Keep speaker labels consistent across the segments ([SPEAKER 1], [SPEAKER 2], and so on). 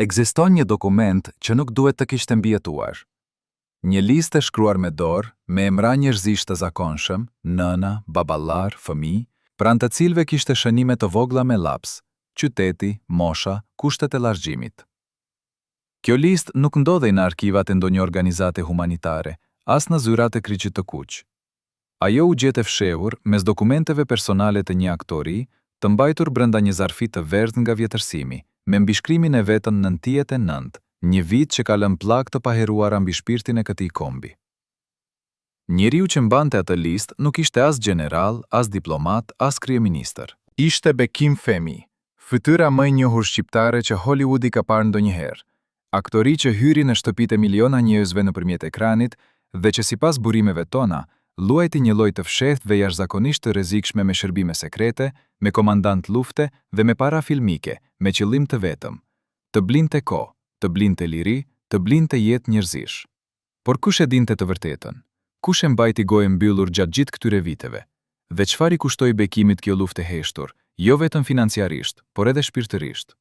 [SPEAKER 1] Ekziston një dokument që nuk duhet të kishte mbijetuar. Një listë e shkruar me dorë, me emra njerëzish të zakonshëm, nëna, baballar, fëmijë, pranë të cilëve kishte shënime të vogla me laps, qyteti, mosha, kushtet e largjimit. Kjo listë nuk ndodhej në arkivat e ndonjë organizate humanitare, as në zyrat e Kryqit të Kuq. Ajo u gjet e fshehur mes dokumenteve personale të një aktori, të mbajtur brenda një zarfi të verdhë nga vjetërsimi, me mbishkrimin e vetën 99, një vit që ka lënë pllak të paheruara mbi shpirtin e këtij kombi. Njeriu që mbante atë listë nuk ishte as general, as diplomat, as kryeministër.
[SPEAKER 2] Ishte Bekim Fehmi, fytyra më e njohur shqiptare që Hollywoodi ka parë ndonjëherë. Aktori që hyri në shtëpitë e miliona njerëzve nëpërmjet ekranit dhe që sipas burimeve tona luajti një lojë të fshehtë dhe jashtëzakonisht të rrezikshme me shërbime sekrete, me komandant lufte dhe me para filmike, me qëllim të vetëm, të blinte kohë, të blinte liri, të blinte jetë njerëzish. Por kush e dinte të vërtetën? Kush e mbajti gojën mbyllur gjatë gjithë këtyre viteve? Dhe çfarë i kushtoi Bekimit kjo luftë e heshtur, jo vetëm financiarisht, por edhe shpirtërisht?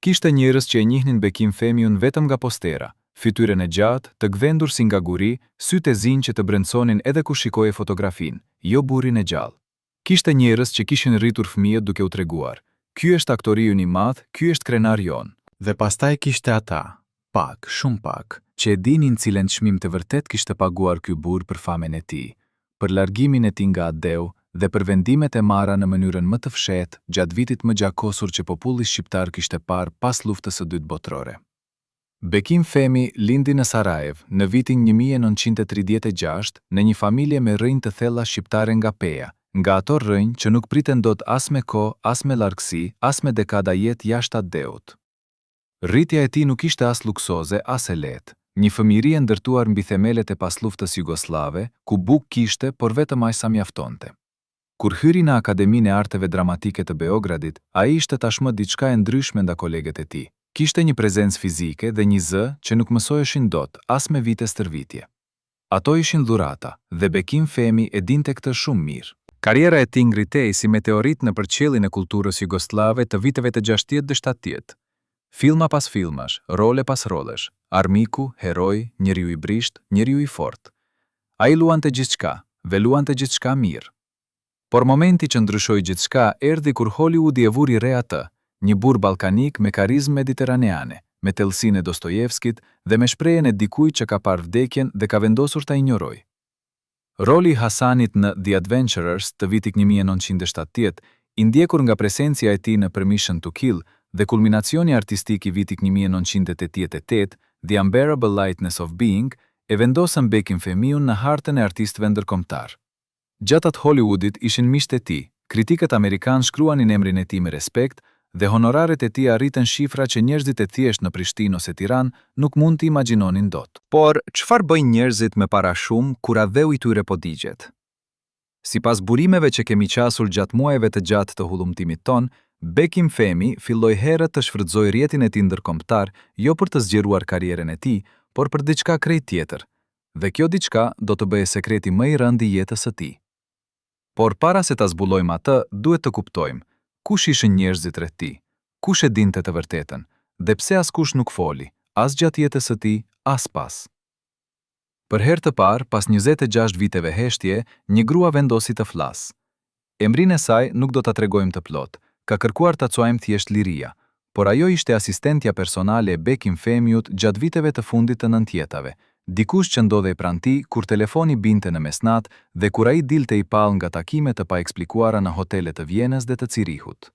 [SPEAKER 2] Kishte njerëz që e njihnin Bekim Fehmiun vetëm nga postera, fytyrën e gjatë, të gdhendur si nga guri, sytë e zinj që të brendsonin edhe kur shikoje fotografinë, jo burrin e gjallë. Kishte njerëz që kishin rritur fëmijët duke u treguar: "Ky është aktoriu i madh, ky është krenari jon."
[SPEAKER 1] Dhe pastaj kishte ata, pak, shumë pak, që e dinin cilën çmim të vërtet kishte paguar ky burr për famen e tij, për largimin e tij nga Adeu dhe për vendimet e marra në mënyrën më të fshehtë gjatë vitit më gjakosur që populli shqiptar kishte parë pas luftës së dytë botërore. Bekim Fehmi lindi në Sarajev në vitin 1936 në një familje me rrënjë të thella shqiptare nga Peja, nga ato rrënjë që nuk priten dot as me kohë, as me largësi, as me dekada jetë jashtë Adeut. Rritja e tij nuk ishte as luksoze, as e lehtë, një fëmijëri e ndërtuar mbi themelet e pasluftës jugoslave, ku buk kishte, por vetëm aq sa mjaftonte. Kur hyri në Akademinë e Arteve Dramatike të Beogradit, ai ishte tashmë diçka e ndryshme nda kolegët e tij. Kishte një prezencë fizike dhe një zë që nuk mësoheshin dot, as me vite stërvitje. Ato ishin dhurata, dhe Bekim Fehmi e dinte këtë shumë mirë. Karriera e tij ngritej si meteorit në përqellin e kulturës jugoslave të viteve të 60 dhe 70. Filma pas filmash, role pas rolesh, armiku, heroj, njeriu i brisht, njeriu i fortë. Ai luante gjithçka, dhe luante gjithçka mirë. Por momenti që ndryshoi gjithçka erdhi kur Hollywoodi e vuri re atë, një burr ballkanik me karizmë mediteraneane, me thellësinë e Dostojevskit dhe me shprehjen e dikujt që ka parë vdekjen dhe ka vendosur ta injorojë. Roli i Hasanit në The Adventurers të vitit 1970, i ndjekur nga presencia e tij në Permission to Kill dhe kulminacioni artistik i vitit 1988, The Unbearable Lightness of Being, e vendosën Bekim Fehmiun në hartën e artistëve ndërkombëtar. Gjatat Hollywoodit ishin miqtë e tij, kritikët amerikanë shkruanin emrin e tij me respekt dhe honoraret e tij arritën shifra që njerëzit e thjesht në Prishtinë ose Tiranë nuk mund t'i imagjinonin dot.
[SPEAKER 3] Por çfarë bëjnë njerëzit me para shumë kur adheu i tyre po digjet? Sipas burimeve që kemi qasur gjatë muajve të gjatë të hullumtimit ton, Bekim Fehmi filloi herët të shfrytëzoi rrjetin e tij ndërkombëtar jo për të zgjeruar karrierën e tij, por për diçka krejt tjetër. Dhe kjo diçka do të bëhej sekreti më i rënd i jetës së tij. Por para se ta zbulojmë atë, duhet të kuptojmë kush ishin njerëzit rreth tij, kush e dinte të vërtetën, dhe pse askush nuk foli, as gjatë jetës së tij, as pas. Për herë të parë, pas 26 viteve heshtje, një grua vendosi të flasë. Emrin e saj nuk do ta tregojmë të plot, ka kërkuar ta cuajmë thjesht liria, por ajo ishte asistentja personale e Bekim Fehmiut gjatë viteve të fundit të nëntjetave, dikush që ndodhej pranë tij kur telefoni binte në mesnat dhe kur ai dilte i pall nga takime të paeksplikuara në hotele të Vjenës dhe të Cirihut.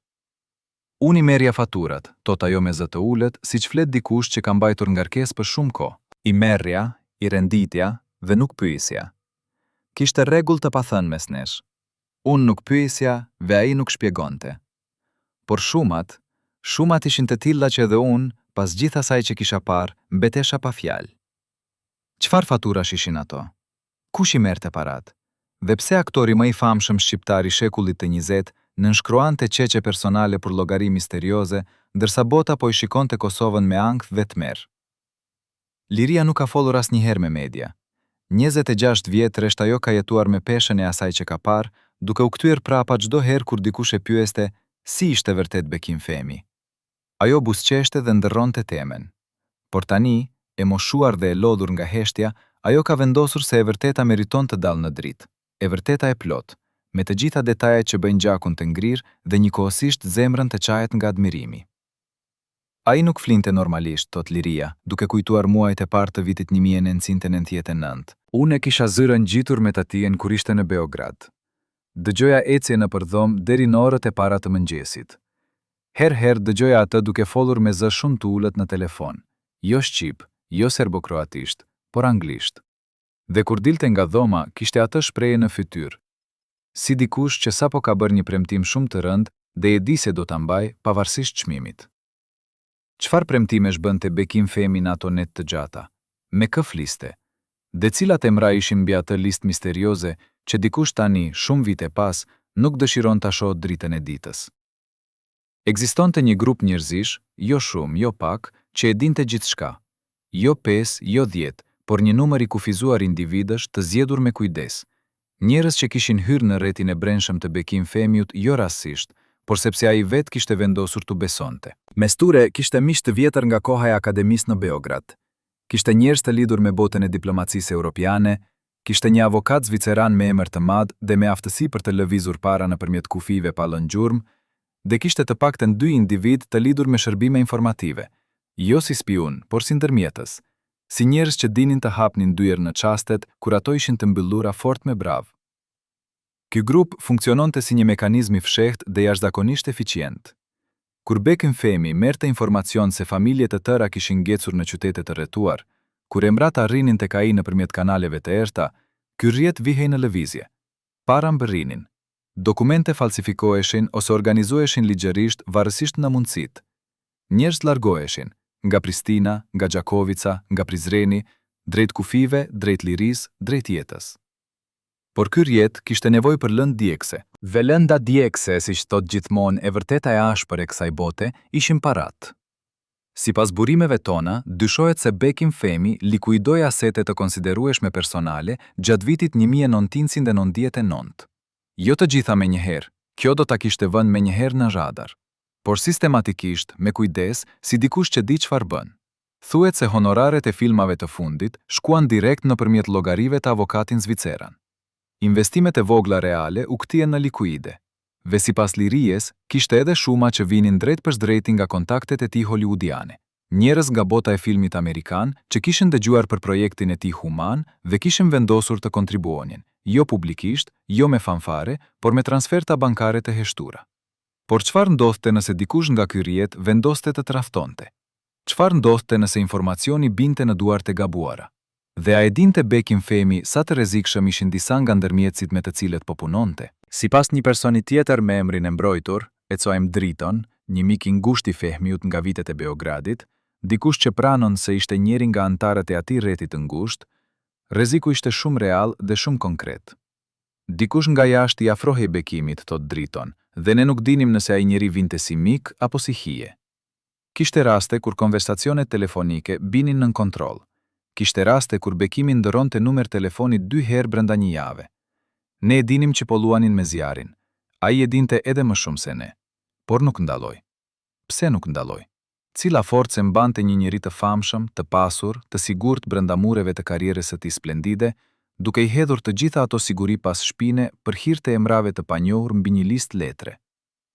[SPEAKER 3] Unë i merrja faturat, thot ajo me zë të ulët, siç flet dikush që ka mbajtur ngarkesë për shumë kohë. I merrja, i renditja dhe nuk pyesja. Kishte rregull të pathënë mes nesh. Unë nuk pyesja dhe ai nuk shpjegonte. Por shumat ishin të tilla që edhe unë, pas gjithë asaj që kisha parë, mbetesha pa fjalë. Çfarë faturash ishin ato? Kush i merrte parat? Dhe pse aktori më i famshëm shqiptar i shekullit të 20 nënshkruante çeçe personale për llogari misterioze, ndërsa bota po i shikonte Kosovën me ankth dhe tmerr? Liria nuk ka folur asnjëherë me media. 26 vjet rresht ajo ka jetuar me peshën e asaj që ka parë, duke u kthyer prapa çdo herë kur dikush e pyeste si ishte vërtet Bekim Fehmi.
[SPEAKER 2] Ajo buzëqeshte dhe ndërronte temen. Por tani, e moshuar dhe e lodhur nga heshtja, ajo ka vendosur se e vërteta meriton të dalë në dritë. E vërteta e plot, me të gjitha detajet që bëjnë gjakun të ngrirë dhe njëkohësisht zemrën të qajet nga admirimi. Ai nuk flinte normalisht, thot Liria, duke kujtuar muajt e parë të vitit 1999.
[SPEAKER 1] Unë e kisha zyrën gjitur me tatien kur ishte në Beograd. Dëgjoja ecje në përdhom deri në orët e para të mëngjesit. Herë dëgjoja atë duke folur me zë shumë të ulët në telefon. Jo shqip, jo serbokroatisht, por anglisht. Dhe kur dilte nga dhoma, kishte atë shprehje në fytyrë. Si dikush që sapo ka bërë një premtim shumë të rënd dhe e di se do ta mbaj pavarësisht çmimit. Çfarë premtimesh bënte Bekim Femi në ato net të gjata? Me kë fliste? Dhe cilat emra ishin mbi atë listë misterioze që dikush tani, shumë vite pas, nuk dëshiron ta shohë dritën e ditës? Ekzistonte një grup njerëzish, jo shumë, jo pak, që e dinte gjithçka. Jo 5, jo 10, por një numër i kufizuar individësh të zgjedhur me kujdes. Njerëz që kishin hyrë në rrethin e brendshëm të Bekim Femiut jo rastësisht, por sepse ai vetë kishte vendosur të besonte.
[SPEAKER 3] Mes tyre kishte miq të vjetër nga koha e akademisë në Beograd. Kishte njerëz të lidhur me botën e diplomacisë europiane, kishte një avokat zviceran me emër të madh dhe me aftësi për të lëvizur para nëpërmjet kufive pa lënë gjurmë, dhe kishte të paktën 2 individ të lidhur me shërbime informative, jo si spiun, por si ndërmjetës, si njerëz që dinin të hapnin dyer në çastet kur ato ishin të mbyllura fort me brav. Ky grup funksiononte si një mekanizëm i fshehtë dhe jashtëzakonisht eficient. Kur Bekim Femi merrte informacion se familje të tëra kishin ngecur në qytete të rrethuar, kur emrat arrinin tek ai nëpërmjet kanaleve të errta, ky rrjet vihej në lëvizje. Para mbërrinin. Dokumente falsifikoheshin ose organizoheshin ligjërisht varësisht nga mundësitë. Njerëz largoheshin nga Pristina, nga Gjakovica, nga Prizreni, drejt kufive, drejt lirisë, drejt jetës. Por ky rrjet kishte nevojë për lëndë djegëse. Velënda djegëse, siç thot gjithmonë e vërteta e ashpër e kësaj bote, ishin parat. Sipas burimeve tona, dyshohet se Bekim Femi likuidoi asete të konsiderueshme personale gjatë vitit 1999. Jo të gjitha me njëherë, kjo do ta kishte vënë me njëherë në radar. Por sistematikisht, me kujdes, si dikush që di çfarë bën. Thuhet se honoraret e filmave të fundit shkuan direkt nëpërmjet llogarive të avokatin zviceran. Investimet e vogla reale u kthyen në likuide. Dhe sipas Lirijes, kishte edhe shuma që vinin drejt për drejti nga kontaktet e tij hollywoodiane. Njerëz nga bota e filmit amerikan që kishin dëgjuar për projektin e tij human dhe kishin vendosur të kontribuonin, jo publikisht, jo me fanfare, por me transferta bankare të heshtura. Por çfarë ndodhte nëse dikush nga ky rrjet vendoste të tradhtonte? Çfarë ndodhte nëse informacioni binte në duart e gabuara? Dhe a e dinte Bekim Femi sa të rrezikshëm ishin disa nga ndërmjetësit me të cilët po punonte? Sipas një personi tjetër me emrin e mbrojtur, e quajmë Driton, një mik i ngushtë i Fehmiut nga vitet e Beogradit, dikush që pranon se ishte njëri nga antarët e atij rreti të ngushtë, rreziku ishte shumë real dhe shumë konkret. Dikush nga jashtë i afrohej Bekimit, thot Driton, dhe ne nuk dinim nëse ai njeri vinte si mik apo si hije. Kishte raste kur konversacionet telefonike binin nën kontroll. Kishte raste kur Bekimi ndërronte numër telefoni 2 herë brenda një jave. Ne e dinim që po luanin me zjarin. Ai e dinte edhe më shumë se ne. Por nuk ndaloj. Pse nuk ndaloj? Cila forcë mbante një njeri të famshëm, të pasur, të sigurt brenda mureve të karrierës së tij splendide, duke i hedhur të gjitha ato siguri pas shpine për hir të emrave të panjohur mbi një listë letre.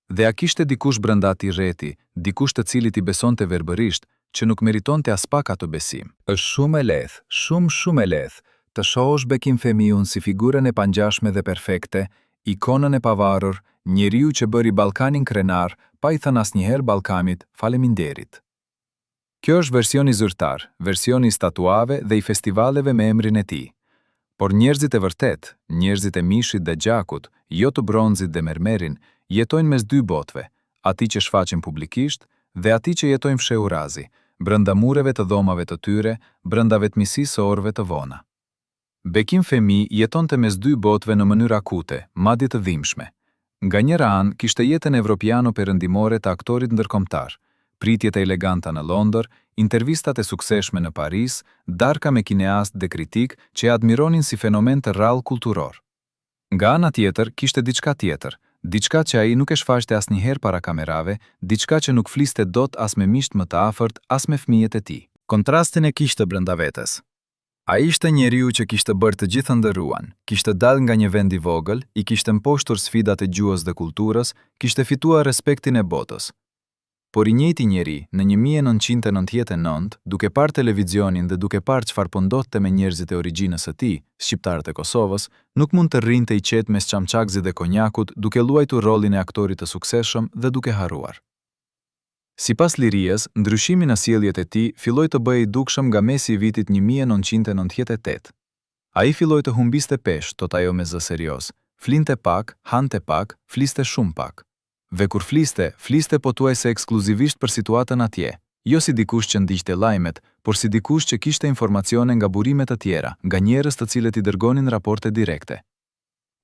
[SPEAKER 3] Dhe a kishte dikush brenda atij rreti, dikush të cilit i besonte verbërisht, që nuk meritonte as pak ato besim? Është shumë e lehtë, shumë e lehtë, të shohësh Bekim Femiun si figurën e pangjashme dhe perfekte, ikonën e pavarur, njeriu që bëri Ballkanin krenar, pa i thënë asnjëherë Ballkanit faleminderit. Kjo është versioni zyrtar, versioni i statuave dhe i festivaleve me emrin e tij. Por njerëzit e vërtet, njerëzit e mishit dhe gjakut, jo të bronzit dhe mermerin, jetojnë mes 2 botëve, ati që shfaqen publikisht dhe ati që jetojnë fshehurazi, brenda mureve të dhomave të tyre, brenda vetmisisë së orëve të vona. Bekim Femi jetonte mes 2 botëve në mënyrë akute, madje të dhimbshme. Nga njëra anë kishte jetën evropiano-perëndimore të aktorit ndërkombëtar, pritjet e eleganta në Londër, intervistat e suksesshme në Paris, darka me kineast dhe kritik që e admironin si fenomen të rrallë kulturor. Nga ana tjetër kishte diçka tjetër, Diçka që ai nuk e shfaqte asnjëherë para kamerave, diçka që nuk fliste dot as me miqt më të afërt, as me fëmijët e tij. Kontrastin e kishte brenda vetes. Ai ishte njeriu që kishte bërë të gjithë ndërruan, kishte dalë nga një vend i vogël, i kishte mposhtur sfidat e gjuhës dhe kulturës, kishte fituar respektin e botës. Por i njëjti njeri, në 1999, duke parë televizionin dhe duke parë çfarë po ndodhte me njerëzit e origjinës së tij, shqiptarët e Kosovës, nuk mund të rrinte i qetë mes çamçakzit dhe konjakut, duke luajtur rolin e aktorit të suksesshëm dhe duke harruar. Sipas lirisë, ndryshimi në sjelljet e tij filloi të bëhej i dukshëm nga mesi i vitit 1998. Ai filloi të humbiste peshë, thot ajo me zë serioz. Flinte pak, hante pak, fliste shumë pak. Dhe kur fliste pothuajse ekskluzivisht për situatën atje, jo si dikush që ndiqte lajmet, por si dikush që kishte informacione nga burime të tjera, nga njerëz të cilët i dërgonin raporte direkte.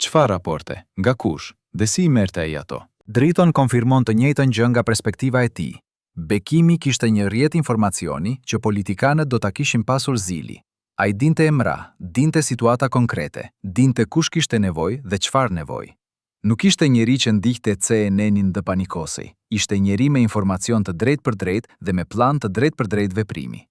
[SPEAKER 3] Çfarë raporte? Nga kush? Dhe si i merrte ai ato?
[SPEAKER 2] Driton konfirmon të njëjtën gjë nga perspektiva e tij. Bekimi kishte një rrjet informacioni që politikanët do ta kishin pasur zili. Ai dinte emra, dinte situata konkrete, dinte kush kishte nevojë dhe çfarë nevojë. Nuk ishte njeri që ndiqte CNN-in dhe panikosej. Ishte njeri me informacion të drejt për drejt dhe me plan të drejt për drejt veprimi.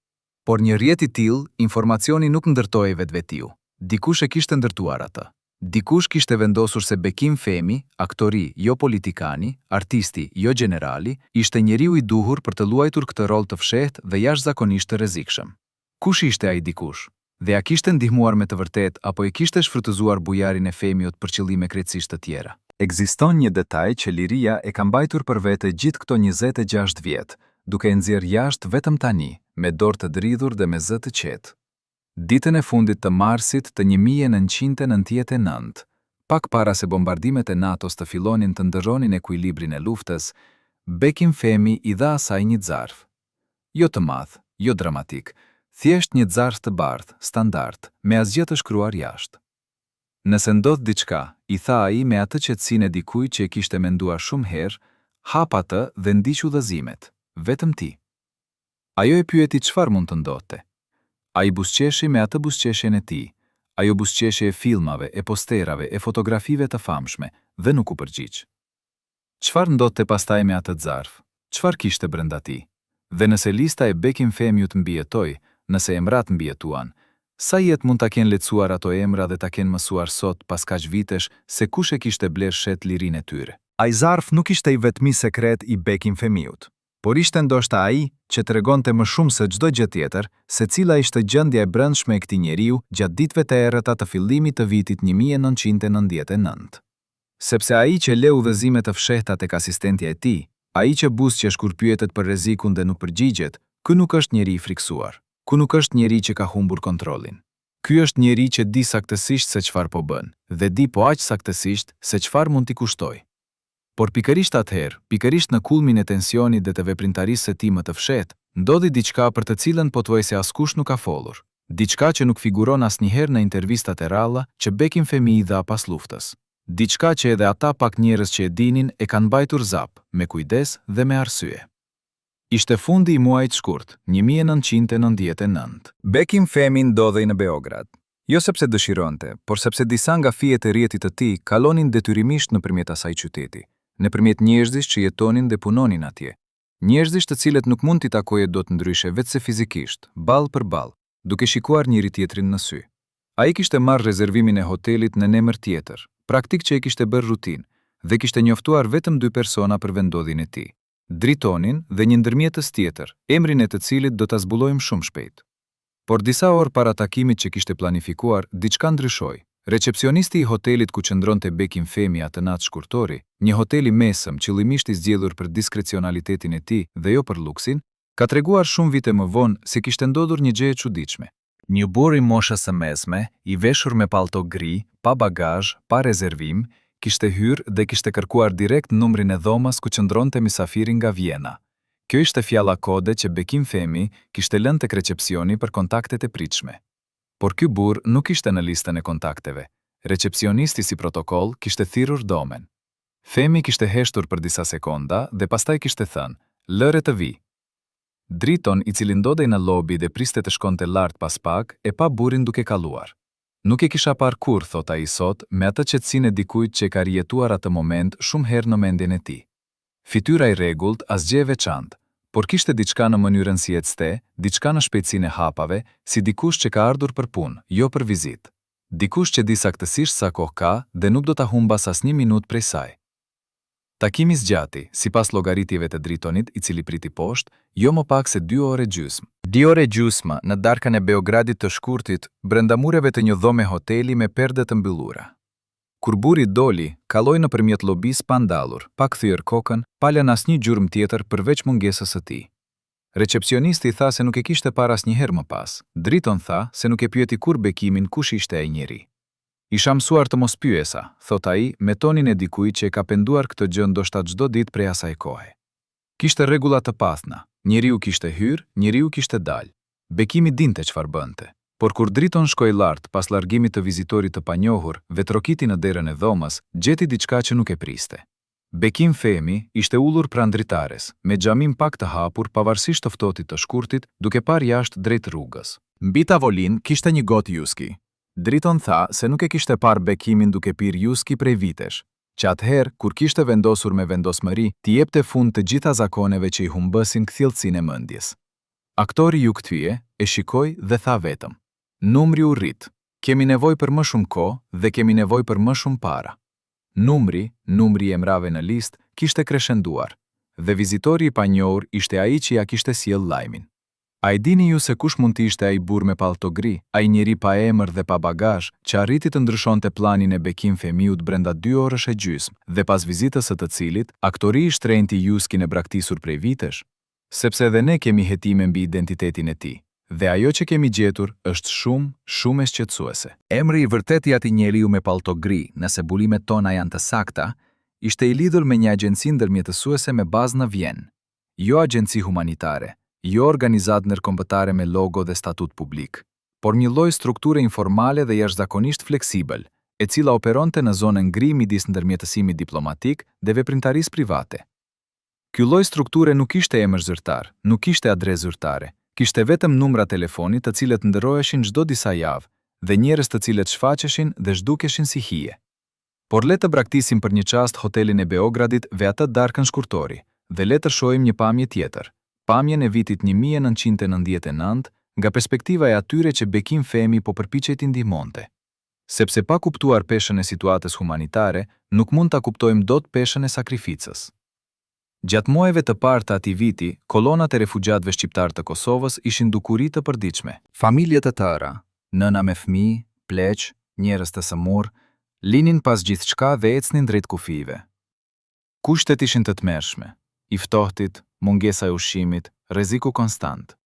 [SPEAKER 2] Por një rrjet i tillë, informacioni nuk ndërtohej vetvetiu. Dikush e kishte ndërtuar atë. Dikush kishte vendosur se Bekim Femi, aktori jo politikani, artisti jo generali, ishte njeriu i duhur për të luajtur këtë rol të fshehtë dhe jashtëzakonisht të rrezikshëm. Kush ishte ai dikush? Dhe a kishte ndihmuar me të vërtet apo e kishte shfrytëzuar bujarin e Femiut për qëllime krejtësisht të tjera?
[SPEAKER 3] Ekziston një detaj që liria e ka mbajtur për vete gjithë këto 26 vjet, duke e nxjerrë jashtë vetëm tani, me dorë të dridhur dhe me zë të qetë. Ditën e fundit të marsit të 1999, pak para se bombardimet e NATO-s të fillonin të ndërronin ekuilibrin e luftës, Bekim Femi i dha asaj një zarf. Jo të madh, jo dramatik, thjesht një zarf të bardhë, standard, me asgjë të shkruar jashtë. Nëse ndodh diçka, i tha ai me atë qetësinë e dikujt që e kishte menduar shumë herë, hap atë dhe ndiq udhëzimet, vetëm ti. Ajo e pyeti çfarë mund të ndodhte. Ai buzëqeshi me atë buzëqeshjen e tij, ajo buzëqeshje e filmave, e posterave, e fotografive të famshme, dhe nuk u përgjigj. Çfarë ndodhte pastaj me atë zarf? Çfarë kishte brenda tij? Dhe nëse lista e Bekim Femiut mbijetoi, nëse emrat mbijetuan, sa jetë mund ta kenë lehtësuar ato emra dhe ta kenë mësuar sot pas kaq vitesh se kush e kishte bler shet lirinë e tyre?
[SPEAKER 2] Ai zarf nuk ishte i vetmi sekret i Bekim Femiut, por ishte ndoshta ai që tregonte më shumë se çdo gjë tjetër se cila ishte gjendja e brendshme e këtij njeriu gjatë ditëve të errëta të fillimit të vitit 1999. Sepse ai që le udhëzime të fshehta tek asistentja e tij, ai që buzëqesh kur pyetet për rrezikun dhe nuk përgjigjet, ky nuk është njeri i friksuar. Ku nuk është njeri që ka humbur kontrollin. Ky është njeri që di saktësisht se çfarë po bën, dhe di po aq saktësisht se çfarë mund t'i kushtoj. Por pikërisht atëherë, pikërisht në kulmin e tensionit dhe të veprimtarisë së tij më të fshehtë, ndodhi diçka për të cilën pothuajse askush nuk ka folur. Diçka që nuk figuron asnjëherë në intervistat e rralla që Bekim Femi i dha pas luftës. Diçka që edhe ata pak njerëz që e dinin e kanë mbajtur zap, me kujdes dhe me arsye. Ishte fundi i muajit shkurt, 1999. Bekim Femi ndodhej në Beograd. Jo sepse dëshironte, por sepse disa nga fijet e rrjetit të tij kalonin detyrimisht nëpërmjet asaj qyteti, nëpërmjet njerëzish që jetonin dhe punonin atje. Njerëzish të cilët nuk mund t'i takoje dot ndryshe vetëse fizikisht, ball për ball, duke shikuar njëri tjetrin në sy. Ai kishte marrë rezervimin e hotelit në emër tjetër, praktik që e kishte bërë rutinë, dhe kishte njoftuar vetëm 2 persona për vendodhjen e tij. Dritonin dhe një ndërmjetës tjetër, emrin e të cilit do ta zbulojmë shumë shpejt. Por disa orë para takimit që kishte planifikuar, diçka ndryshoi. Recepcionisti i hotelit ku qëndronte Bekim Femi atë natë shkurtori, një hotel i mesëm qëllimisht i zgjedhur për diskrecionalitetin e tij dhe jo për luksin, ka treguar shumë vite më vonë se kishte ndodhur një gjë e çuditshme. Një burr i moshës së mesme, i veshur me pallto gri, pa bagazh, pa rezervim, kishte hyrë dhe kishte kërkuar direkt numrin e dhomës ku qëndronte mysafiri nga Vjena. Kjo ishte fjalla kode që Bekim Femi kishte lënë tek recepcioni për kontaktet e pritshme. Por ky burr nuk ishte në listën e kontakteve. Recepcionisti si protokoll kishte thirrur domen. Femi kishte heshtur për disa sekonda dhe pastaj kishte thënë, "Lëre të vi." Driton, i cili ndodej në lobi dhe priste të shkonte lart pas pak, e pa burrin duke kaluar.
[SPEAKER 1] Nuk e kisha parë kur, thot ai sot, me atë qetësinë e dikujt që ka rijetuar atë moment shumë herë në mendjen e tij. Fytyra i rregullt, asgjë e veçantë, por kishte diçka në mënyrën si ecte, diçka në shpejtësinë e hapave, si dikush që ka ardhur për punë, jo për vizitë. Dikush që di saktësisht sa kohë ka dhe nuk do ta humbas asnjë minutë prej saj. Takimi zgjati, sipas llogaritjeve të Dritonit, i cili priti poshtë, jo më pak se 2 orë gjysmë.
[SPEAKER 3] 2 orë gjysmë në darkën e Beogradit të shkurtit, brenda mureve të një dhome hoteli me perde të mbyllura. Kur burri doli, kaloi nëpërmjet lobis pa ndallur, pa kthyer kokën, pa lënë asnjë gjurmë tjetër përveç mungesës së tij. Recepcionisti tha se nuk e kishte parë asnjëherë më pas. Driton tha se nuk e pyeti kur Bekimin kush ishte ai njeri. Isha mësuar të mos pyesa, thot ai, me tonin e dikujt që e ka penduar këtë gjë ndoshta çdo ditë prej asaj kohe. Kishte rregulla të pathna, njeriu kishte hyrë, njeriu kishte dalë. Bekimi dinte çfarë bënte. Por kur Driton shkoi lart pas largimit të vizitorit të panjohur, vetrokiti në derën e dhomës, gjeti diçka që nuk e priste. Bekim Fehmi ishte ullur pranë dritares, me xhamin pak të hapur pavarësisht të ftohtit të shkurtit, duke parë jashtë drejt rrugës.
[SPEAKER 2] Mbi tavolinë kishte një gotë juski. Driton tha se nuk e kishte parë Bekimin duke pirë juski prej vitesh, që atëherë, kur kishte vendosur me vendosmëri, t'i jepte fund të gjitha zakoneve që i humbësin kthjellësinë e mendjes. Aktori ju kthye, e shikoi dhe tha vetëm: "Numri u rrit. Kemi nevojë për më shumë kohë dhe kemi nevojë për më shumë para." Numri i emrave në listë, kishte kreshenduar, dhe vizitori i panjohur ishte ai që ja kishte sjell lajmin. A i dini ju se kush mund të ishte ai burr me pallto gri, ai njeri pa emër dhe pa bagazh, që arriti të ndryshonte planin e Bekim Fehmiut brenda 2 orësh e gjysmë, dhe pas vizitës së të cilit, aktori i shtrenjti juskin e braktisur prej vitesh? Sepse edhe ne kemi hetime mbi identitetin e tij, dhe ajo që kemi gjetur është shumë e shqetësuese.
[SPEAKER 3] Emri i vërtet i atij njeriu me pallto gri, nëse bulimet tona janë të sakta, ishte i lidhur me një agjenci ndërmjetësuese me bazë në Vjenë. Jo agjenci humanitare, jo organizatë ndërkombëtare me logo dhe statut publik, por një lloj strukture informale dhe jashtëzakonisht fleksibël, e cila operonte në zonën gri midis ndërmjetësimit diplomatik dhe veprimtarisë private. Ky lloj strukture nuk kishte emër zyrtar, nuk kishte adresë zyrtare, kishte vetëm numra telefonit të cilët ndërroheshin çdo disa javë dhe njerëz të cilët shfaqeshin dhe zhdukeshin si hije. Por le të braktisim për një çast hotelin e Beogradit ve atë darkën shkurtori, dhe le të shohim një pamje tjetër, pamjen e vitit 1999, nga perspektiva e atyre që Bekim Fehmi po përpiqej t'i ndihmonte. Sepse pa kuptuar peshën e situatës humanitare, nuk mund ta kuptojmë dot peshën e sakrificës. Gjatë muajve të parë të atij viti, kolonat e refugjatëve shqiptar të Kosovës ishin dukuri të përditshme. Familje të tëra, nëna me fëmijë, pleq, njerëz të sëmurë, linin pas gjithçka dhe ecnin drejt kufive.
[SPEAKER 1] Kushtet ishin të tmerrshme, i ftohtit, mungesa e ushqimit, rreziku konstant.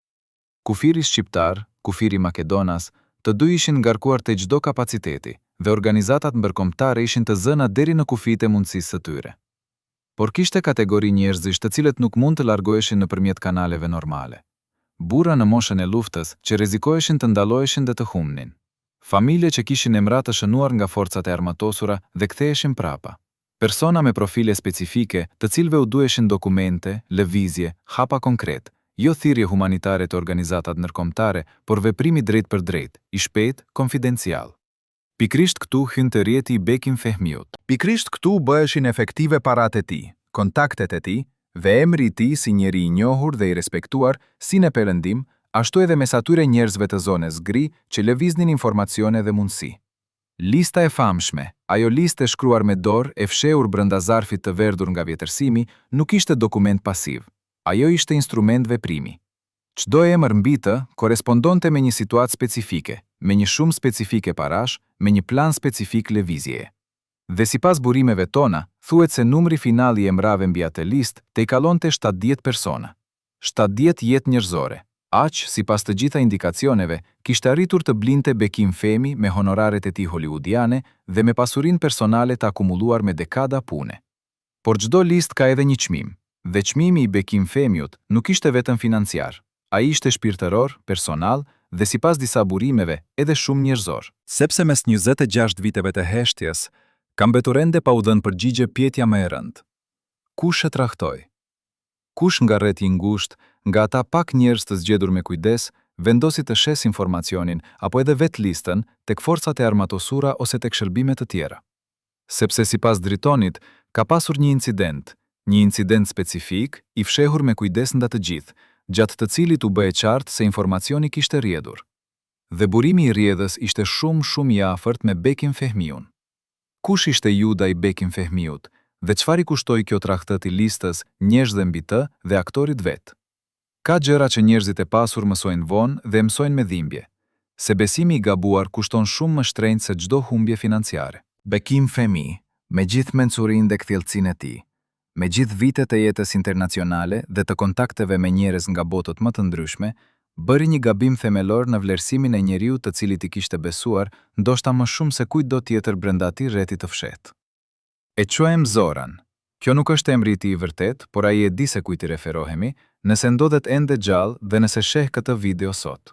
[SPEAKER 1] Kufiri shqiptar, kufiri Makedonas, të dy ishin ngarkuar te çdo kapaciteti dhe organizatat ndërkombëtare ishin të zëna deri në kufijtë e mundësisë së tyre. Por kishte kategori njerëzish të cilët nuk mund të largoheshin nëpërmjet kanaleve normale. Burra në moshën e luftës që rrezikoheshin të ndalloheshin dhe të humnin. Familje që kishin emra të shënuar nga forcat e armatosura dhe ktheheshin prapa. Persona me profile specifike, të cilëve u duheshin dokumente, lëvizje, hapa konkret, jo thirrje humanitare të organizatat ndërkombëtare, por veprimi drejt për drejt, i shpejt, konfidencial. Pikrisht këtu hyn të rjeti i Bekim Fehmiut.
[SPEAKER 2] Pikrisht këtu bëheshin efektive paratë e tij, kontaktet e tij dhe emri i tij si njeri i njohur dhe i respektuar si në perëndim, ashtu edhe mes atyre njerëzve të zonës gri që lëviznin informacione dhe mundësi. Lista e famshme, ajo listë e shkruar me dorë e fshehur brenda zarfit të verdhur nga vjetërsimi, nuk ishte dokument pasiv. Ajo ishte instrument veprimi. Çdo emër mbi të korespondonte me një situatë specifike, me një shumë specifike parash, me një plan specifik lëvizjeje. Dhe sipas burimeve tona, thuhet se numri final i emrave mbi atë listë te kalonte 70 persona. 70 jetë njerëzore. Aq, sipas të gjitha indikacioneve, kishte arritur të blinte Bekim Fehmi me honoraret e tij hollywoodiane dhe me pasurinë personale të akumuluar me dekada pune. Por çdo listë ka edhe një çmim, dhe çmimi i Bekim Fehmiut nuk ishte vetëm financiar. Ai ishte shpirtëror, personal dhe sipas disa burimeve edhe shumë njerëzor.
[SPEAKER 3] Sepse mes 26 viteve të heshtjes, ka mbetur ende pa u dhënë përgjigje pyetja më e rëndë. Kush e trahtoi? Kush nga rreti i ngushtë, nga ata pak njerëz të zgjedhur me kujdes,
[SPEAKER 2] vendosi të shes informacionin apo edhe vetë listën tek forcat e armatosura ose tek shërbimet të tjera. Sepse sipas dritonit, ka pasur një incident specifik i fshehur me kujdes nda të gjithë, gjatë të cilit u bë e qartë se informacioni kishte rrjedhur. Dhe burimi i rrjedhës ishte shumë i afërt me Bekim Fehmiun. Kush ishte Juda i Bekim Fehmiut dhe çfarë i kushtoi kjo tradhtë i listës, njerëzve mbi të dhe aktorit vet? Ka gjëra që njerëzit e pasur mësojnë vonë dhe mësojnë me dhimbje, se besimi i gabuar kushton shumë më shtrenjtë se çdo humbje financiare.
[SPEAKER 3] Bekim Fehmi, me gjithë mençurinë dhe kthjellësinë e tij, me gjithë vitet e jetës internacionale dhe të kontakteve me njerëz nga botët më të ndryshme, bëri një gabim themelor në vlerësimin e njeriut të cilit i kishte besuar, ndoshta më shumë se kujtdo tjetër brenda atij rreti të fshehtë. E quajmë Zoran. Kjo nuk është emri i tij i vërtet, por ai e di se kujt i referohemi, nëse ndodhet ende gjallë dhe nëse sheh këtë video sot.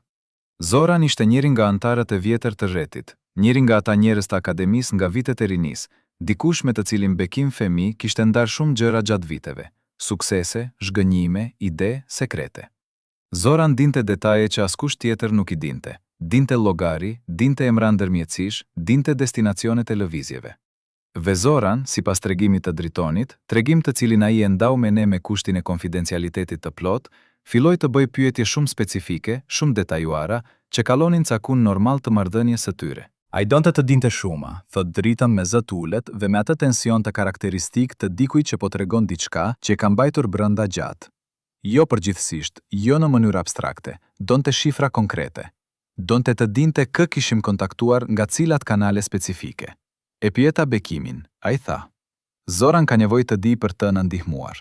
[SPEAKER 3] Zoran ishte njëri nga antarët e vjetër të rretit, njëri nga ata njerëz të akademisë nga vitet e rinisë, dikush me të cilin Bekim Fehmi kishte ndarë shumë gjëra gjatë viteve, suksese, zhgënjime, ide, sekrete. Zoran dinte detaje që askush tjetër nuk i dinte. Dinte llogari, dinte emra ndërmjetësish, dinte destinacionet e lëvizjeve. Dhe Zoran, sipas tregimit të dritonit, tregim të cilin ai e ndau me ne me kushtin e konfidencialitetit të plot, filloi të bëj pyetje shumë specifike, shumë detajuara, që kalonin cakun normal të marrëdhënies së tyre.
[SPEAKER 2] Ai donte të dinte shuma, thot dritën me zë të ulët dhe me atë tension të karakteristik të dikujt që po tregon diçka që e ka mbajtur brenda gjatë. Jo përgjithsisht, jo në mënyrë abstrakte, donte shifra konkrete. Donte të dinte kë kishim kontaktuar nga cilat kanale specifike. E pyeta Bekimin, ai tha: Zoran ka nevojë të di për të na ndihmuar.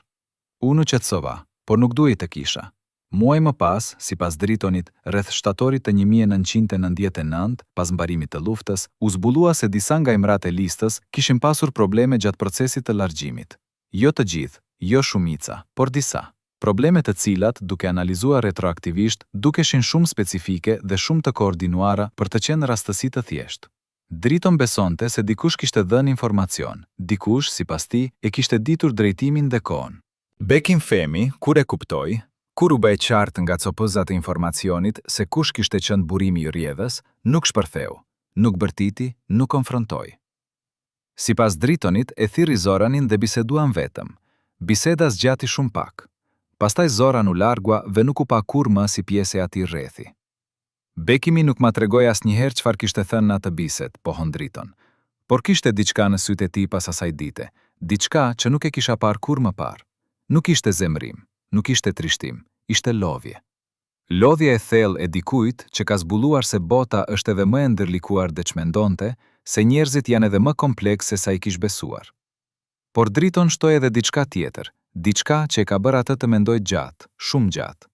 [SPEAKER 2] Unë u qetësova, por nuk duhej të kisha. Muaj më pas, sipas dritonit, rreth shtatorit të 1999, pas mbarimit të luftës, u zbulua se disa nga emrat e listës kishin pasur probleme gjatë procesit të largjimit. Jo të gjithë, jo shumica, por disa. Probleme të cilat, duke analizuar retroaktivisht, dukeshin shumë specifike dhe shumë të koordinuara për të qenë rastësi të thjeshtë. Driton besonte se dikush kishte dhënë informacion, dikush, sipas tij, e kishte ditur drejtimin dhe kohën.
[SPEAKER 3] Bekim Fehmi, kur e kuptoi, kur u bë e qartë nga copëzat e informacionit se kush kishte qenë burimi i rrjedhës, nuk shpërtheu, nuk bërtiti, nuk konfrontoi. Sipas dritonit, e thirri Zoranin dhe biseduan vetëm. Biseda zgjati shumë pak. Pastaj Zoran u largua dhe nuk u pa kurrë më si pjesë e atij rrethi. Bekimi nuk ma tregoi asnjëherë çfarë kishte thënë në atë bisedë, pohon driton. Por kishte diçka në sytë e tij pas asaj dite, diçka që nuk e kisha parë kurrë më parë. Nuk ishte zemrim, nuk ishte trishtim, ishte lodhje. Lodhja e thellë e dikujt që ka zbuluar se bota është edhe më e ndërlikuar dhe çmendonte se njerëzit janë edhe më kompleks se sa i kish besuar. Por driton shtoi edhe diçka tjetër, diçka që e ka bërë atë të mendojë gjatë, shumë gjatë.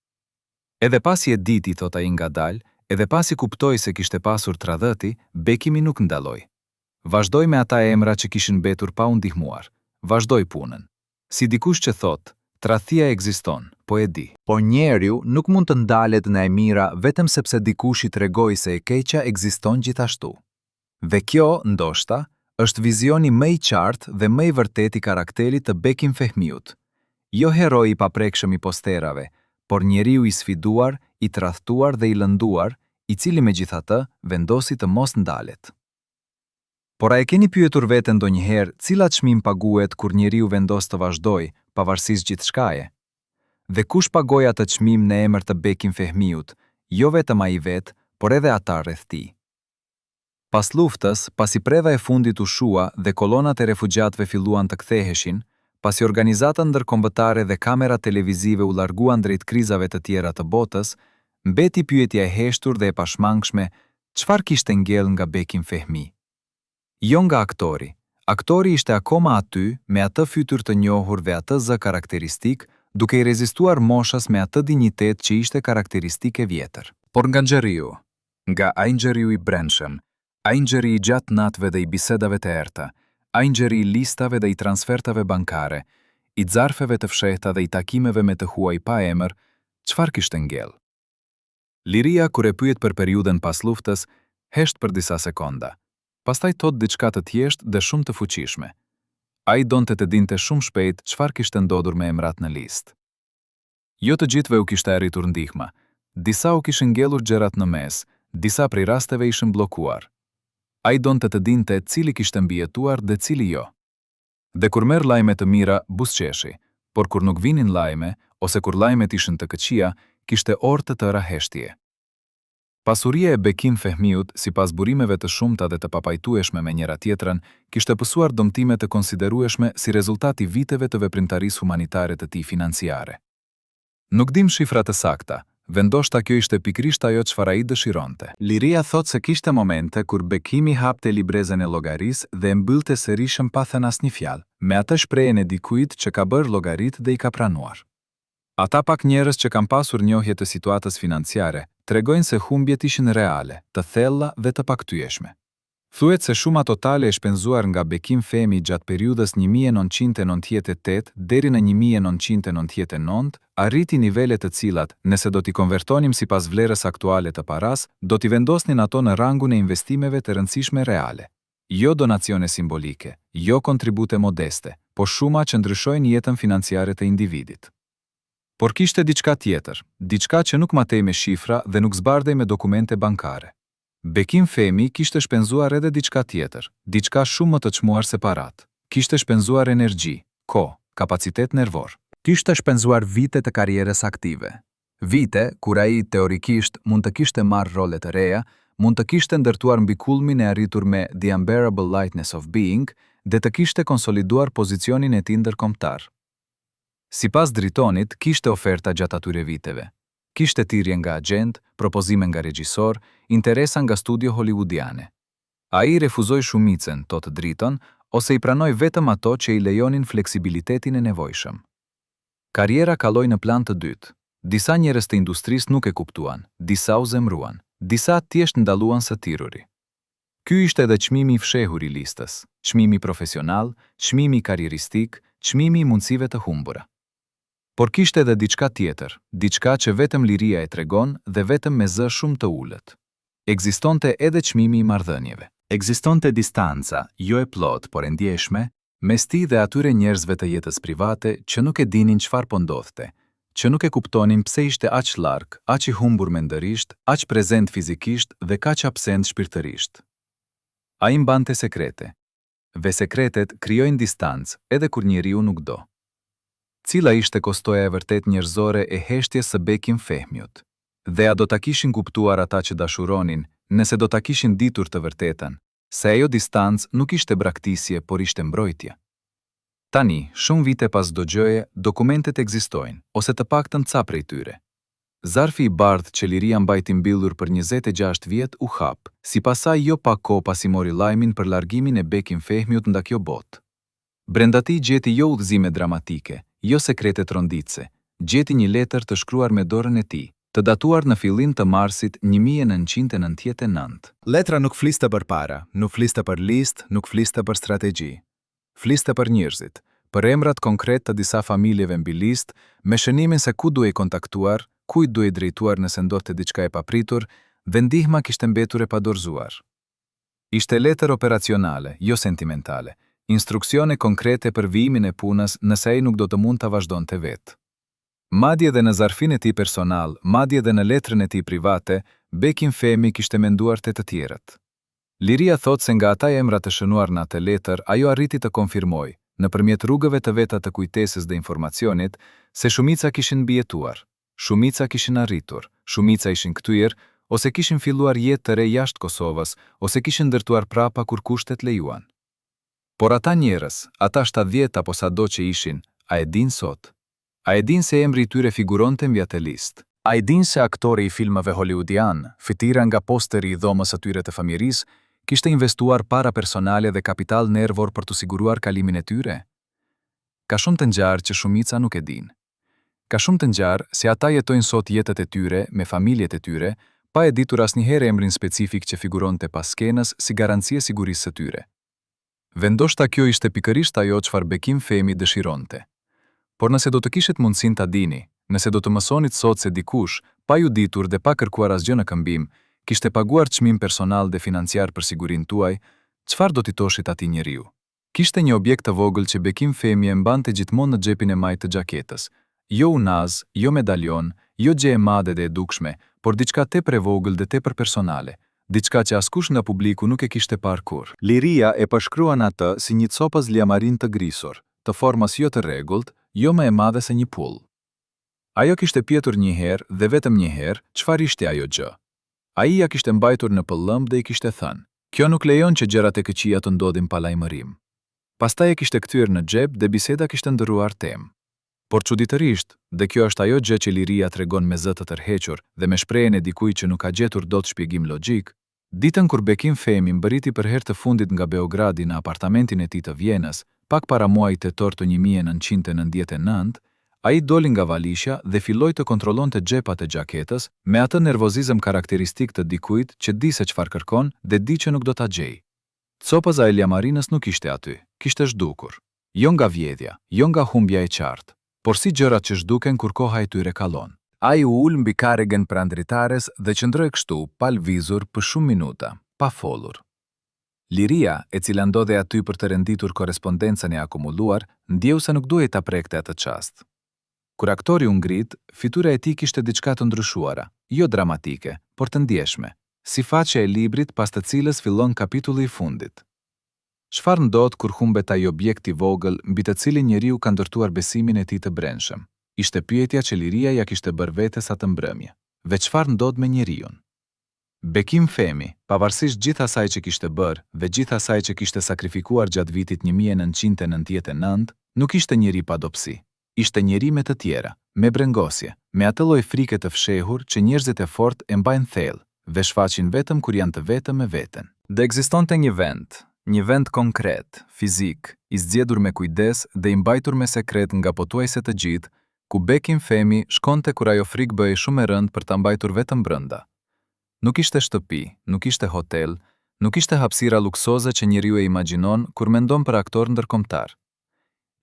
[SPEAKER 3] Edhe pasi e diti, thot ai ngadalë, edhe pasi kuptoi se kishte pasur tradhëti, Bekimi nuk ndaloi. Vazhdoi me ata emra që kishin mbetur pa u ndihmuar. Vazhdoi punën. Si dikush që thot, tradhtia ekziston, po e di. Po njeriu nuk mund të ndalet në e mira vetëm sepse dikush i tregoi se e keqja ekziston gjithashtu. Dhe kjo, ndoshta, është vizioni më i qartë dhe më i vërtet i karakterit të Bekim Fehmiut. Jo heroi i paprekshëm i posterave, por njeriu i sfiduar, i tradhtuar dhe i lënduar, i cili megjithatë vendosi të mos ndalet. Por a e keni pyetur veten ndonjëherë cilat çmim paguhet kur njeriu vendos të vazhdojë, pavarësisht gjithçkaje? Dhe kush pagoi atë çmim në emër të Bekim Fehmiut, jo vetëm ai vet, por edhe ata rreth tij. Pas luftës, pasi predha e fundit u shua dhe kolonat e refugjatëve filluan të ktheheshin, pasi organizata ndërkombëtare dhe kamerat televizive u larguan drejt krizave të tjera të botës, mbeti pyetja e heshtur dhe e pashmangshme, çfarë kishte ngellë nga Bekim Fehmi? Jo nga aktori. Aktori ishte akoma aty me atë fytyrë të njohur dhe atë zë karakteristik, duke i rezistuar moshas me atë dinjitet që ishte karakteristike vjetër. Por nga nxerriu, nga ai nxerriu i brendshëm, ai nxerri i gjatë natëve dhe i bisedave të errta, ai nxerri i listave dhe i transfertave bankare, i zarfeve të fshehta dhe i takimeve me të huaj pa emër, çfarë kishte ngellë? Liria, kur e pyet për periudhën pas luftës, hesht për disa sekonda. Pastaj thot diçka të thjeshtë dhe shumë të fuqishme. Ai donte të dinte shumë shpejt çfarë kishte ndodhur me emrat në listë. Jo të gjithëve u kishte arritur ndihma.
[SPEAKER 1] Disa u kishin ngelur gjërat në mes, disa prej rasteve ishin bllokuar. Ai donte të dinte cili kishte mbijetuar dhe cili jo. Dhe kur merr lajme të mira, buzëqeshi, por kur nuk vinin lajme, ose kur lajmet ishin të këqija, kishte orë të tëra heshtje. Pasuria e Bekim Fehmiut, sipas burimeve të shumta dhe të papajtueshme me njëra tjetrën, kishte pësuar dëmtime të konsiderueshme si rezultat i viteve të veprimtarisë humanitare të tij financiare. Nuk dim shifrat e sakta, vendoshta kjo ishte pikrisht ajo çfarë ai dëshironte. Liria thot se kishte momente kur Bekimi hapte librezën e llogarisë dhe e mbyllte sërish pa thënë asnjë fjalë, me atë shprehjen e dikujt që ka bërë llogaritë dhe i ka pranuar. Ata pak njerëz që kanë pasur njohje të situatës financiare, tregojnë se humbjet ishin reale, të thella dhe të paktyeshme. Thuhet se shuma totale e shpenzuar nga Bekim Fehmi gjatë periudhës 1998 deri në 1999 arriti nivele të cilat, nëse do t'i konvertonim sipas vlerës aktuale të paras, do t'i vendosnin ato në rangun e investimeve të rëndësishme reale. Jo donacione simbolike, jo kontribute modeste, po shuma që ndryshojnë jetën financiare të individit. Por kishte diçka tjetër, diçka që nuk matej me shifra dhe nuk zbardej me dokumente bankare. Bekim Fehmi kishte shpenzuar edhe diçka tjetër, diçka shumë më të çmuar se parat. Kishte shpenzuar energji, kohë, kapacitet nervor. Kishte shpenzuar vite të karrierës aktive. Vite kur ai teorikisht mund të kishte marrë role të reja, mund të kishte ndërtuar mbi kulmin e arritur me The Unbearable Lightness of Being dhe të kishte konsoliduar pozicionin e tij ndërkombëtar. Sipas dritonit, kishte oferta gjatë atyre viteve. Kishte thirrje nga agent, propozime nga regjisor, interesa nga studio hollywoodiane. Ai refuzoi shumicën, thotë Driton, ose i pranoi vetëm ato që i lejonin fleksibilitetin e nevojshëm. Karriera kaloi në plan të dytë. Disa njerëz të industrisë nuk e kuptuan, disa u zemruan, disa thjesht ndaluan së tiruri. Ky ishte edhe çmimi i fshehur i listës, çmimi profesional, çmimi karrieristik, çmimi i mundësive të humbura. Por kishte edhe diçka tjetër, diçka që vetëm liria e tregon dhe vetëm me zë shumë të ulët. Ekzistonte edhe çmimi i marrëdhënieve. Ekzistonte distanca, jo e plot, por e ndjeshme, mes tij dhe atyre njerëzve të jetës private që nuk e dinin çfarë po ndodhte, që nuk e kuptonin pse ishte aq larg, aq i humbur mendërisht, aq prezent fizikisht dhe kaq absent shpirtërisht. Ai mbante sekrete. Ve sekretet krijojnë distancë edhe kur njeriu nuk do. Cila ishte kostoja e vërtet njerëzore e heshtjes së Bekim Fehmiut? Dhe a do ta kishin kuptuar ata që dashuronin, nëse do ta kishin ditur të vërtetën, se ajo distancë nuk ishte braktisje, por ishte mbrojtje? Tani, shumë vite pas çdo gjëje, dokumentet ekzistojnë, ose të paktën ca prej tyre. Zarfi i bardhë që liria mbajti mbyllur për 26 vjet u hap, sipas saj jo pa kohë pasi mori lajmin për largimin e Bekim Fehmiut nga kjo botë. Brenda tij gjeti jo udhëzime dramatike, jo sekrete tronditse, gjeti një letër të shkruar me dorën e tij, të datuar në fillim të marsit 1999.
[SPEAKER 2] Letra nuk fliste për para, nuk fliste për listë, nuk fliste për strategji. Fliste për njerëzit, për emrat konkret të disa familjeve mbi listë, me shënimin se ku duhej kontaktuar, kujt duhej drejtuar nëse ndodhte diçka e papritur, dhe ndihma kishte mbetur e padorzuar. Ishte letër operacionale, jo sentimentale, instruksione konkrete për vijimin e punës nëse ai nuk do të mund ta vazhdonte vetë. Madje edhe në zarfin e tij personal, madje edhe në letrën e tij private, Bekim Fehmi kishte menduar të tjerët. Liria thot se nga ata emra të shënuar në atë letër, ajo arriti të konfirmoj, nëpërmjet rrugëve të veta të kujtesës dhe informacionit, se shumica kishin mbijetuar, shumica kishin arritur, shumica ishin kthyer, ose kishin filluar jetë të re jashtë Kosovës, ose kishin ndërtuar prapa kur kushtet lejuan. Por ata njerëz, ata 70 apo sado që ishin, a e din sot? A e din se emri i tyre figuronte mbi atë listë? A e din se aktori i filmave hollywoodian, fytyra nga posteri i dhomës së tyre të familjarisë, kishte investuar para personale dhe kapital nervor për të siguruar kalimin e tyre? Ka shumë të ngjarë që shumica nuk e din. Ka shumë të ngjarë se ata jetojnë sot jetët e tyre me familjet e tyre, pa e ditur asnjëherë emrin specifik që figuronte pas skenës si garancie sigurisë së tyre. Vendoshta kjo ishte pikërisht ajo çfarë Bekim Fehmi dëshironte. Por nëse do të kishit mundësin ta dini, nëse do të mësonit sot se dikush, pa ju ditur dhe pa kërkuar asgjë në këmbim, kishte paguar çmim personal dhe financiar për sigurinë tuaj, çfarë do t'i thoshit atij njeriu? Kishte një objekt të vogël që Bekim Fehmi e mbante gjithmonë në xhepin e majtë të xhaketës, Jo unaz, jo medaljon, jo gjë e madhe dhe e dukshme, por diçka tepër e vogël dhe tepër personale, diçka që askush nga publiku nuk e kishte parë kurrë. Liria e përshkruan atë si një copaz liamarin të grisur, të formës jo të rregullt, jo më e madhe se një pull. Ajo kishte pjetur një herë dhe vetëm një herë, çfarë ishte ajo gjë? Ai ja kishte mbajtur në pëllëmb dhe i kishte thënë: "Kjo nuk lejon që gjërat e këqija të ndodhin pa lajmërim." Pastaj e kishte kthyer në xhep dhe biseda kishte ndërruar temë. Por çuditërisht, dhe kjo është ajo gjë që Liria tregon me zë të tërhequr dhe me shprehjen e dikujt që nuk ka gjetur dot shpjegim logjik, ditën kur Bekim Fehmi mbërriti për herë të fundit nga Beogradi në apartamentin e tij të Vjenës, pak para muajit tetor të 1999, ai doli nga valisha dhe filloi të kontrollonte xhepat e xhaketës me atë nervozizëm karakteristik të dikujt që di se çfarë kërkon dhe di që nuk do ta gjejë. Copaza e liamarinës nuk ishte aty, kishte zhdukur. Jo nga vjedhja, jo nga humbja e qartë, por si gjërat që zhduken kur koha e tyre kalon. Ai u ul mbi karregen prandritares dhe qëndroi kështu, pa lvizur për shumë minuta, pa folur. Liria, e cila ndodhej aty për të renditur korrespondencën e akumuluar, ndjeu se nuk duhej ta prekte atë çast. Kur aktori u ngrit, fytyra e tij kishte diçka të ndryshuara, jo dramatike, por të ndjeshme, si faqja e librit pas të cilës fillon kapitulli i fundit. Çfarë ndodh kur humbet ai objekt i vogël mbi të cilin njeriu ka ndërtuar besimin e tij të brendshëm? Ishte pyetja që Liria ja kishte bërë vetes atë mbrëmje. Ve çfarë ndodh me njeriun? Bekim Fehmi, pavarësisht gjithë asaj që kishte bërë dhe gjithë asaj që kishte sakrifikuar gjatë vitit 1999, nuk ishte njeri pa dobësi. Ishte njeri me të tjera, me brengosje, me atë lloj frike të fshehur që njerëzit e fortë e mbajnë thellë dhe shfaqin vetëm kur janë të vetëm me veten. Dhe ekzistonte një vend konkret, fizik, i zgjedhur me kujdes dhe i mbajtur me sekret nga pothuajse të gjithë, ku Bekim Fehmi shkonte kur ajo frikë bëhej shumë e rëndë për ta mbajtur vetëm brenda. Nuk ishte shtëpi, nuk ishte hotel, nuk ishte hapësira luksoze që njeriu e imagjinon kur mendon për aktor ndërkombëtar.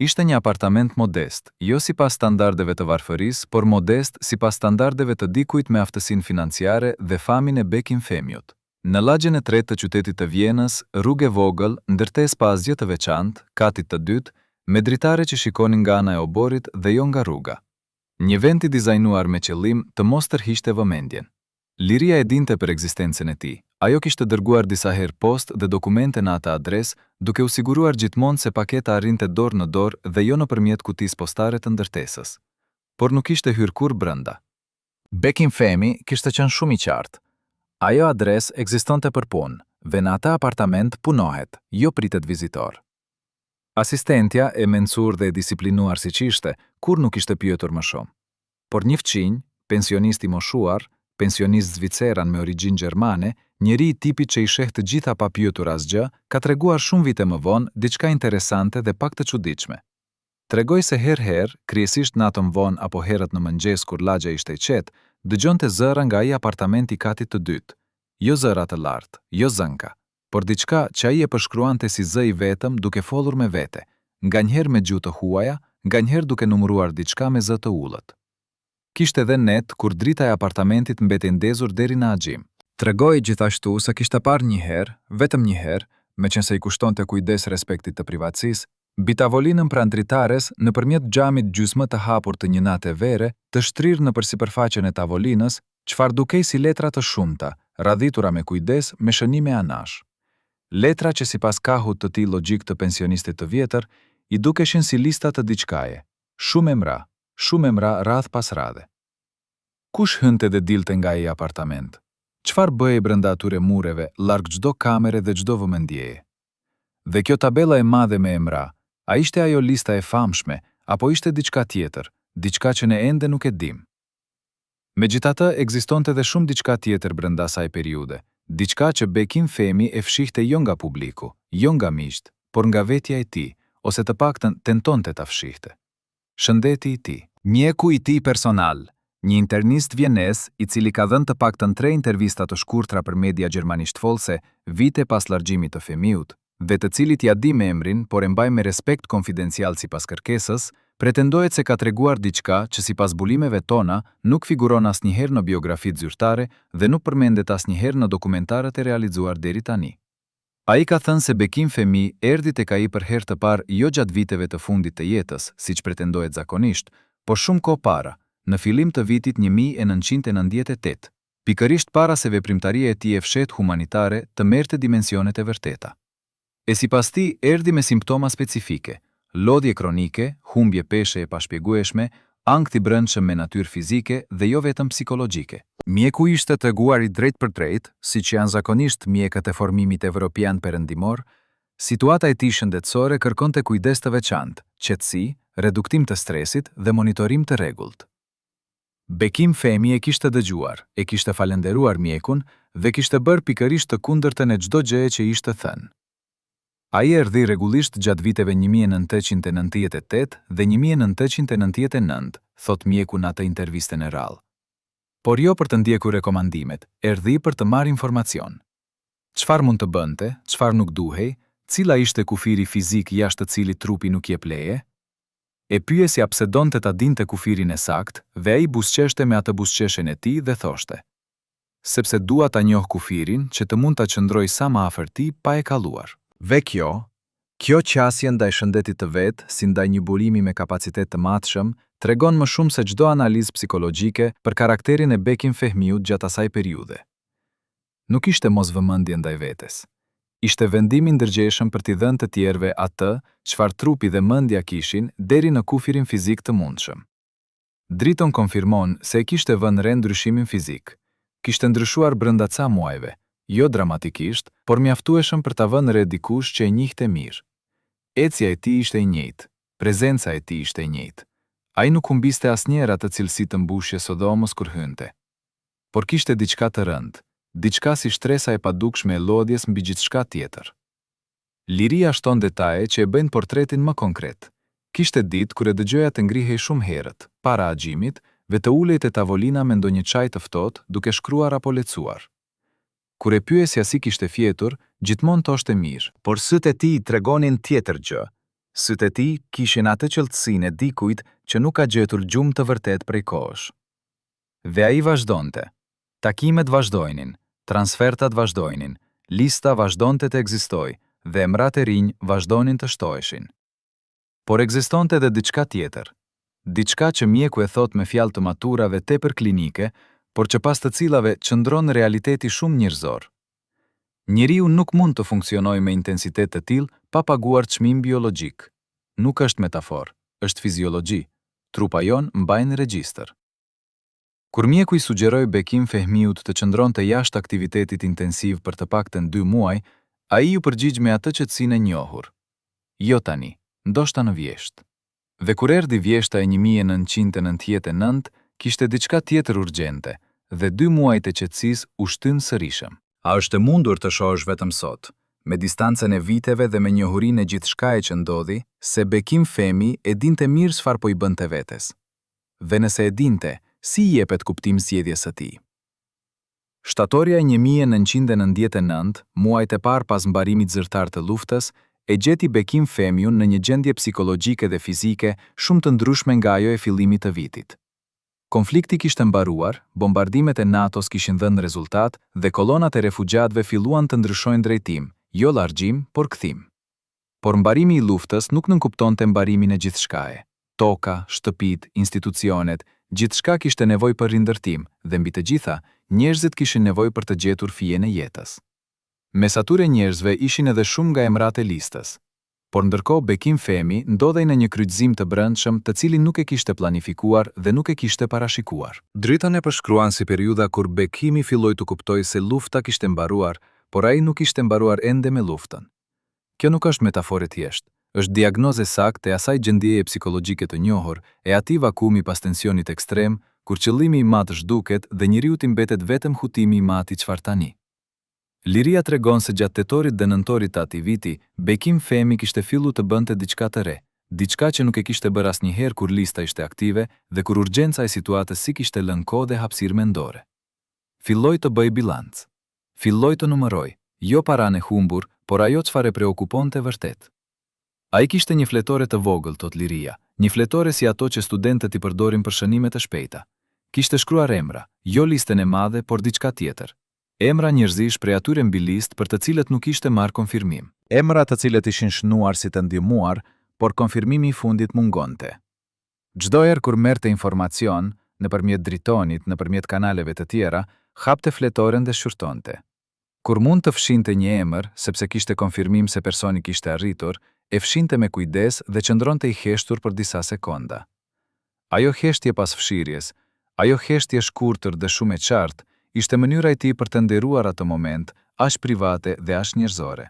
[SPEAKER 2] Ishte një apartament modest, jo sipas standardeve të varfërisë, por modest sipas standardeve të dikujt me aftësinë financiare dhe famin e Bekim Fehmiut. Në lagjen e tretë të qytetit të Vjenës, rrugë e vogël, ndërtesë pa asgjë të veçantë, katit të dytë, me dritare që shikonin nga ana e oborit dhe jo nga rruga. Një vend i dizajnuar me qëllim të mos tërhiqte vëmendjen. Liria e dinte për ekzistencën e tij. Ajo kishte dërguar disa herë post dhe dokumente në atë adresë, duke u siguruar gjithmonë se paketa arrinte dorë në dorë dhe jo nëpërmjet kutisë postare të ndërtesës. Por nuk kishte hyrë kurrë brenda. Bekim Fehmi kishte qenë shumë i qartë. Ajo adresë ekzistonte për punë, dhe në atë apartament punohet, jo pritet vizitor. Asistentja, e mensur dhe e disiplinuar siç ishte, kur nuk ishte pyetur më shumë. Por një fqinj, pensionist i moshuar, pensionist zviceran me origjinë gjermane, njeri i tipit që i sheh të gjitha pa pyetur asgjë, ka treguar shumë vite më vonë diçka interesante dhe pak të çuditshme. Tregoi se herë-herë, kryesisht natën vonë apo herët në mëngjes kur lagja ishte e qetë, dëgjonte zëra nga ai apartament i katit të dytë. Jo zëra të lartë, jo zënka, por diçka që ai e përshkruante si zë i vetëm duke folur me vete, nganjëherë me gjuhë të huaja, nganjëherë duke numëruar diçka me zë të ullët. Kishte edhe net kur drita e apartamentit mbetej ndezur deri në axhim. Tregoi gjithashtu se kishte parë një herë, vetëm një herë, meqense i kushtonte kujdes respektit të privatësisë, mbi tavolinën prandritares nëpërmjet xhamit gjysmë të hapur të një nate vere, të shtrirë nëpër sipërfaqen e tavolinës, çfarë dukej si letra të shumta, radhitura me kujdes me shënime anash. Letra që sipas kahut të tij logjik të pensionistit të vjetër, i dukeshin si lista të diçkaje. Shumë emra radh pas radhe. Kush hynte dhe dilte nga ai apartament? Çfarë bëhej brenda atyre mureve, larg çdo kamere dhe çdo vëmendjeje? Dhe kjo tabela e madhe me emra, a ishte ajo lista e famshme, apo ishte diçka tjetër, diçka që ne ende nuk e dim? Megjithatë, ekzistonte edhe shumë diçka tjetër brenda asaj periudhe, diçka që Bekim Fehmi e fshihte jo nga publiku, jo nga miqt, por nga vetja e tij, ose të paktën tentonte ta fshihte. Shëndeti i tij, mjeku i tij personal, një internist vjenes i cili ka dhënë të paktën 3 intervista të shkurtra për media gjermanishtfolse vite pas largjimit të Fehmiut, dhe të cilit ja di me emrin, por e mbaj me respekt konfidencial sipas kërkesës, pretendohet se ka treguar diçka që sipas bulimeve tona nuk figuron asnjëherë në biografitë zyrtare dhe nuk përmendet asnjëherë në dokumentarët e realizuar deri tani. Ai ka thënë se Bekim Fehmi erdhi tek ai për herë të parë jo gjatë viteve të fundit të jetës, siç pretendohet zakonisht,
[SPEAKER 3] po shumë kohë para, në fillim të vitit 1998, pikërisht para se veprimtaria e tij e fshehtë humanitare të merrte dimensionet e vërteta. E sipas tij erdhi me simptoma specifike, lodhje kronike, humbje peshe e pashpjegueshme, ankthi brendshëm me natyrë fizike dhe jo vetëm psikologjike.
[SPEAKER 2] Mjeku ishte treguar i drejt për drejt, siç janë zakonisht mjekët e formimit evropian perëndimor. Situata e tij shëndetësore kërkonte kujdes të veçantë, qetësi, reduktim të stresit dhe monitorim të rregullt. Bekim Femi e kishte dëgjuar, e kishte falenderuar mjekun dhe kishte bërë pikërisht të kundërtën e çdo gjëje që ishte thënë. Ai erdhi rregullisht gjatë viteve 1998 dhe 1999, thot mjeku në atë intervistën e rrallë. Por jo për të ndjekur rekomandimet, erdhi për të marrë informacion. Çfarë mund të bënte, çfarë nuk duhej, cila ishte kufiri fizik jashtë të cilit trupi nuk jep leje? E pyesja pse donte ta dinte kufirin e saktë, dhe ai buzëqeshte me atë buzëqeshjen e tij dhe thoshte: sepse dua ta njoh kufirin që të mund ta qëndroj sa më afër tij pa e kalluar. Dhe kjo qasje ndaj shëndetit të vet, si ndaj një burimi me kapacitet të matshëm, tregon më shumë se çdo analizë psikologjike për karakterin e Bekim Fehmiut gjatë asaj periudhe. Nuk ishte mosvëmendje ndaj vetes. Ishte vendim i ndërgjegjshëm për t'i dhënë të tjerëve atë çfarë trupi dhe mendja kishin deri në kufirin fizik të mundshëm. Driton konfirmon se e kishte vënë re ndryshimin fizik. Kishte ndryshuar brenda ca muajve, jo dramatikisht, por mjaftueshëm për ta vënë re dikush që e njihte mirë. Ecja e tij ishte e njëjtë, prezenca e tij ishte e njëjtë. Ai nuk humbiste asnjëherë atë cilësi të mbushje sodomos kur hynte. Por kishte diçka të rëndë, diçka si shtresa e padukshme e lodhjes mbi gjithçka tjetër. Liria shton detaje që e bëjnë portretin më konkret. Kishte ditë kur e dëgjoja të ngrihej shumë herët, para agjimit, dhe të ulej te tavolina me ndonjë çaj të ftohtë, duke shkruar apo lecuar. Kur e pyesja si kishte fjetur, gjithmonë thoshte mirë, por sytë e tij tregonin tjetër gjë. Sytë e tij kishin atë qeltësinë e dikujt që nuk ka gjetur gjumë të vërtet prej kohësh. Dhe ai vazhdonte. Takimet vazhdojnin, transfertat vazhdojnin, lista vazhdonte të ekzistojë dhe emrat e rinj vazhdonin të shtoheshin. Por ekzistonte edhe diçka tjetër. Diçka që mjeku e thot me fjalë të matura dhe tepër klinike, por që pas të cilave qëndron realiteti shumë njerëzor. Njeriu nuk mund të funksionojë me intensitet të tillë pa paguar çmim biologjik. Nuk është metafor, është fiziologji. Trupa jon mbajnë regjistër. Kur mjeku i sugjeroi Bekim Fehmiut të qëndronte jashtë aktivitetit intensiv për të paktën 2 muaj, ai u përgjigj me atë qetësinë e njohur. Jo tani, ndoshta në vjesht. Dhe kur erdhi vjeshta e 1999, kishte diçka tjetër urgjente, dhe 2 muajt e qetësisë u shtyn sërish. A është e mundur të shohësh vetëm sot, me distancën e viteve dhe me njohurinë e gjithçkaje që ndodhi, se Bekim Femi e dinte mirë çfarë po i bënte vetes. Dhe nëse e dinte, si i jepet kuptim zgjedhjes së tij? Shtatorja e 1999, muajt e parë pas mbarimit zyrtar të luftës, e gjeti Bekim Femiun në një gjendje psikologjike dhe fizike shumë të ndryshme nga ajo e fillimit të vitit. Konflikti kishte mbaruar, bombardimet e NATO-s kishin dhënë rezultat dhe kolonat e refugjatëve filluan të ndryshojnë drejtim, jo largjim, por kthim. Por mbarimi i luftës nuk nënkuptonte mbarimin e gjithçkaje. Toka, shtëpit, institucionet, gjithçka kishte nevojë për rindërtim dhe mbi të gjitha, njerëzit kishin nevojë për të gjetur fijen e jetës. Mesature njerëzve ishin edhe shumë nga emrat e listës. Por ndërkohë Bekim Femi ndodhej në një kryqëzim të brendshëm të cilin nuk e kishte planifikuar dhe nuk e kishte parashikuar. Dritën e përshkruan si periudha kur Bekimi filloi të kuptojë se lufta kishte mbaruar, por ai nuk kishte mbaruar ende me luftën. Kjo nuk është metaforë thjesht, është diagnozë saktë e asaj gjendjeje psikologjike të njohur, e atij vakumi pas tensionit ekstrem, kur qëllimi i madh zhduket dhe njeriu i mbetet vetëm hutimi i mati çfarë tani. Liria tregon se gjatë tetorit dhe nëntorit të atij viti, Bekim Femi kishte filluar të bënte diçka të re, diçka që nuk e kishte bërë asnjëherë kur lista ishte aktive dhe kur urgjenca e situatës si kishte lënë kohë dhe hapësirë mendore. Filloi të bëj bilanc. Filloi të numëroj, jo paranë e humbur, por ajo çfarë e preokuponte vërtet. Ai kishte një fletore të vogël, thot Liria, një fletore si ato që studentët i përdorin për shënime të shpejta. Kishte shkruar emra, jo listën e madhe, por diçka tjetër. Emra njerëzish prej atyre mbi listë për të cilët nuk ishte marrë konfirmim. Emra të cilët ishin shënuar si të ndihmuar, por konfirmimi i fundit mungonte.
[SPEAKER 1] Çdo herë kur merrte informacion, nëpërmjet dritonit, nëpërmjet kanaleve të tjera, hapte fletoren dhe shqyrtonte. Kur mund të fshinte një emër, sepse kishte konfirmim se personi kishte arritur, e fshinte me kujdes dhe qëndronte i heshtur për disa sekonda. Ajo heshtje pas fshirjes, ajo heshtje shkurtër dhe shumë e qartë, ishte mënyra e tij për të nderuar atë moment, aq private dhe aq njerëzore.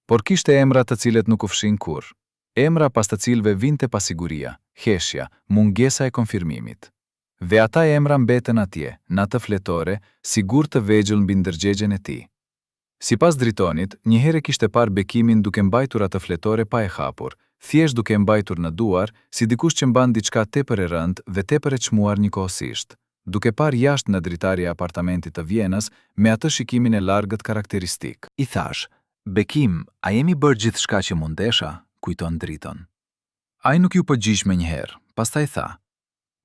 [SPEAKER 1] Por kishte emra të cilët nuk u fshin kurrë. Emra pas të cilëve vinte pasiguria, heshja, mungesa e konfirmimit. Dhe ata emra mbeten atje, në atë fletore, sigur të vegjël mbi ndërgjegjen e tij. Sipas dritonit, njëherë kishte parë Bekimin duke mbajtur atë fletore pa e hapur, thjesht duke mbajtur në duar, si dikush që mban diçka tepër e rëndë dhe tepër e çmuar njëkohësisht, duke parë jashtë në dritarja e apartamentit të Vjenës me atë shikimin e largët karakteristik.
[SPEAKER 3] I thash, Bekim, a jemi bërë gjithçka që mundesha? Kujton Driton.
[SPEAKER 1] Ai nuk ju përgjigj menjëherë, pastaj tha: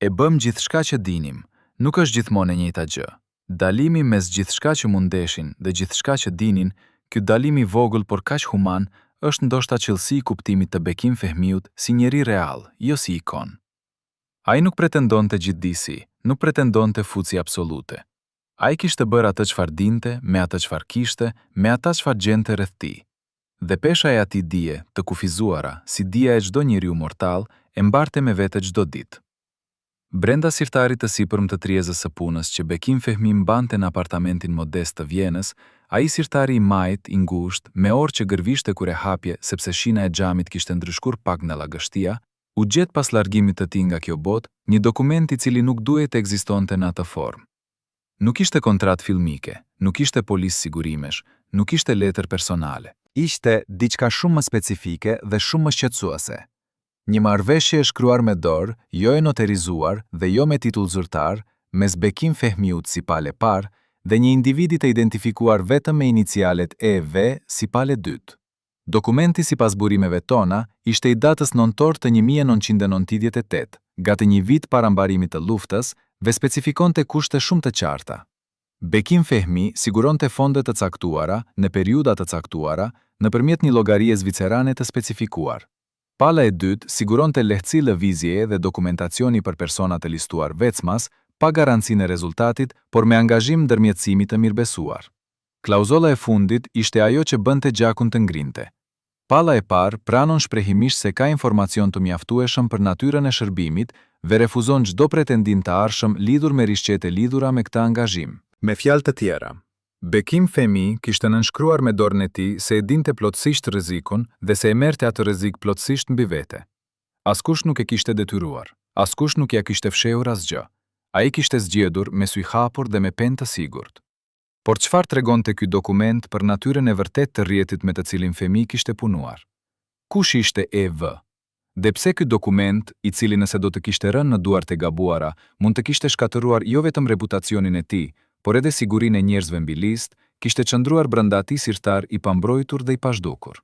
[SPEAKER 1] e bëm gjithçka që dinim, nuk është gjithmonë e njëjta gjë. Dalimi mes gjithçka që mundeshin dhe gjithçka që dinin, ky dalim i vogël por kaq human, është ndoshta qëllësi i kuptimit të Bekim Fehmiut si njeri real, jo si ikon. Ai nuk pretendonte gjithdijsi, nuk pretendonte fuqi absolute. Ai kishte bërë atë çfarë dinte, me atë çfarë kishte, me ata çfarë gjente rreth tij. Dhe pesha e atij dije, të kufizuara, si dija e çdo njeriu mortal, e mbarte me vete çdo ditë. Brenda sirtarit të sipërm të trijezës së punës që Bekim Fehmi mbante në apartamentin modest të Vjenës, ai sirtari i majt, i ngushtë, me orë që gërvishte kur e hapje sepse shina e xhamit kishte ndryshkur pak në lagështia, u gjet pas largimit të tij nga kjo botë, një dokument i cili nuk duhej të ekzistonte në atë formë. Nuk ishte kontratë filmike, nuk ishte policë sigurimesh, nuk ishte letër personale.
[SPEAKER 3] Ishte diçka shumë më specifike dhe shumë më shqetësuese.
[SPEAKER 1] Një marrëveshje e shkruar me dorë, jo e noterizuar dhe jo me titull zyrtar, mes Bekim Fehmiut si pale parë dhe një individi të identifikuar vetëm me inicialet EV si pale dytë. Dokumenti sipas burimeve tona ishte i datës nëntor të 1998, gati një vit para mbarimit të luftës, dhe specifikonte kushte shumë të qarta. Bekim Fehmi siguronte fonde të caktuara në periudha të caktuara nëpërmjet një llogarie zvicerane të specifikuar. Pala e dytë siguronte lehtësi lëvizjeje dhe dokumentacioni për persona të listuar vecmas, pa garancinë e rezultatit, por me angazhim ndërmjetësimi të mirëbesuar. Klauzola e fundit ishte ajo që bënte gjakun të ngrinte. Palla e parë pranon shprehimisht se ka informacion të mjaftueshëm për natyrën e shërbimit dhe refuzon çdo pretendim të arshëm lidhur me rishqete lidhura me këtë angazhim.
[SPEAKER 2] Me fjalë të tjera, Bekim Fehmi kishte nënshkruar me dorën e tij se e dinte plotësisht rrezikun dhe se e merrte atë rrezik plotësisht mbi vete. Askush nuk e kishte detyruar, askush nuk ja kishte fshehur asgjë. Ai kishte zgjedhur me sy hapur dhe me penë të sigurt. Por çfarë tregonte ky dokument për natyrën e vërtet të rrjetit me të cilin Fehmi kishte punuar? Kush ishte EV? Dhe pse ky dokument, i cili nëse do të kishte rënë në duart e gabuara, mund të kishte shkatëruar jo vetëm reputacionin e tij, por edhe sigurinë e njerëzve mbi listë, kishte qëndruar brenda atij sirtar i pambrojtur dhe i pazhdukur.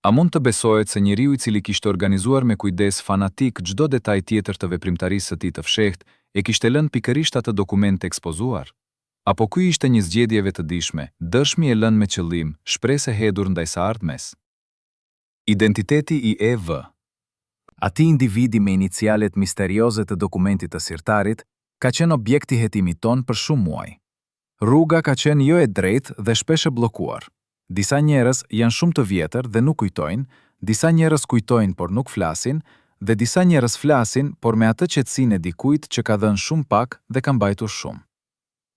[SPEAKER 2] A mund të besohet se njeriu i cili kishte organizuar me kujdes fanatik çdo detaj tjetër të veprimtarisë së tij të fshehtë, e kishte lënë pikërisht atë dokument të ekspozuar? Apo ky ishte një zgjedhje vetëdijshme, dëshmi e lënë me qëllim, shpresë e hedhur ndaj së ardhmes? Identiteti i EV.
[SPEAKER 3] Ati individi me inicialet misterioze të dokumentit të sirtarit ka qenë objekti hetimit ton për shumë muaj.
[SPEAKER 1] Rruga ka qenë jo e drejtë dhe shpesh e bllokuar. Disa njerëz janë shumë të vjetër dhe nuk kujtojnë, disa njerëz kujtojnë por nuk flasin, dhe disa njerëz flasin por me atë qetësinë e dikujt që ka dhënë shumë pak dhe ka mbajtur shumë.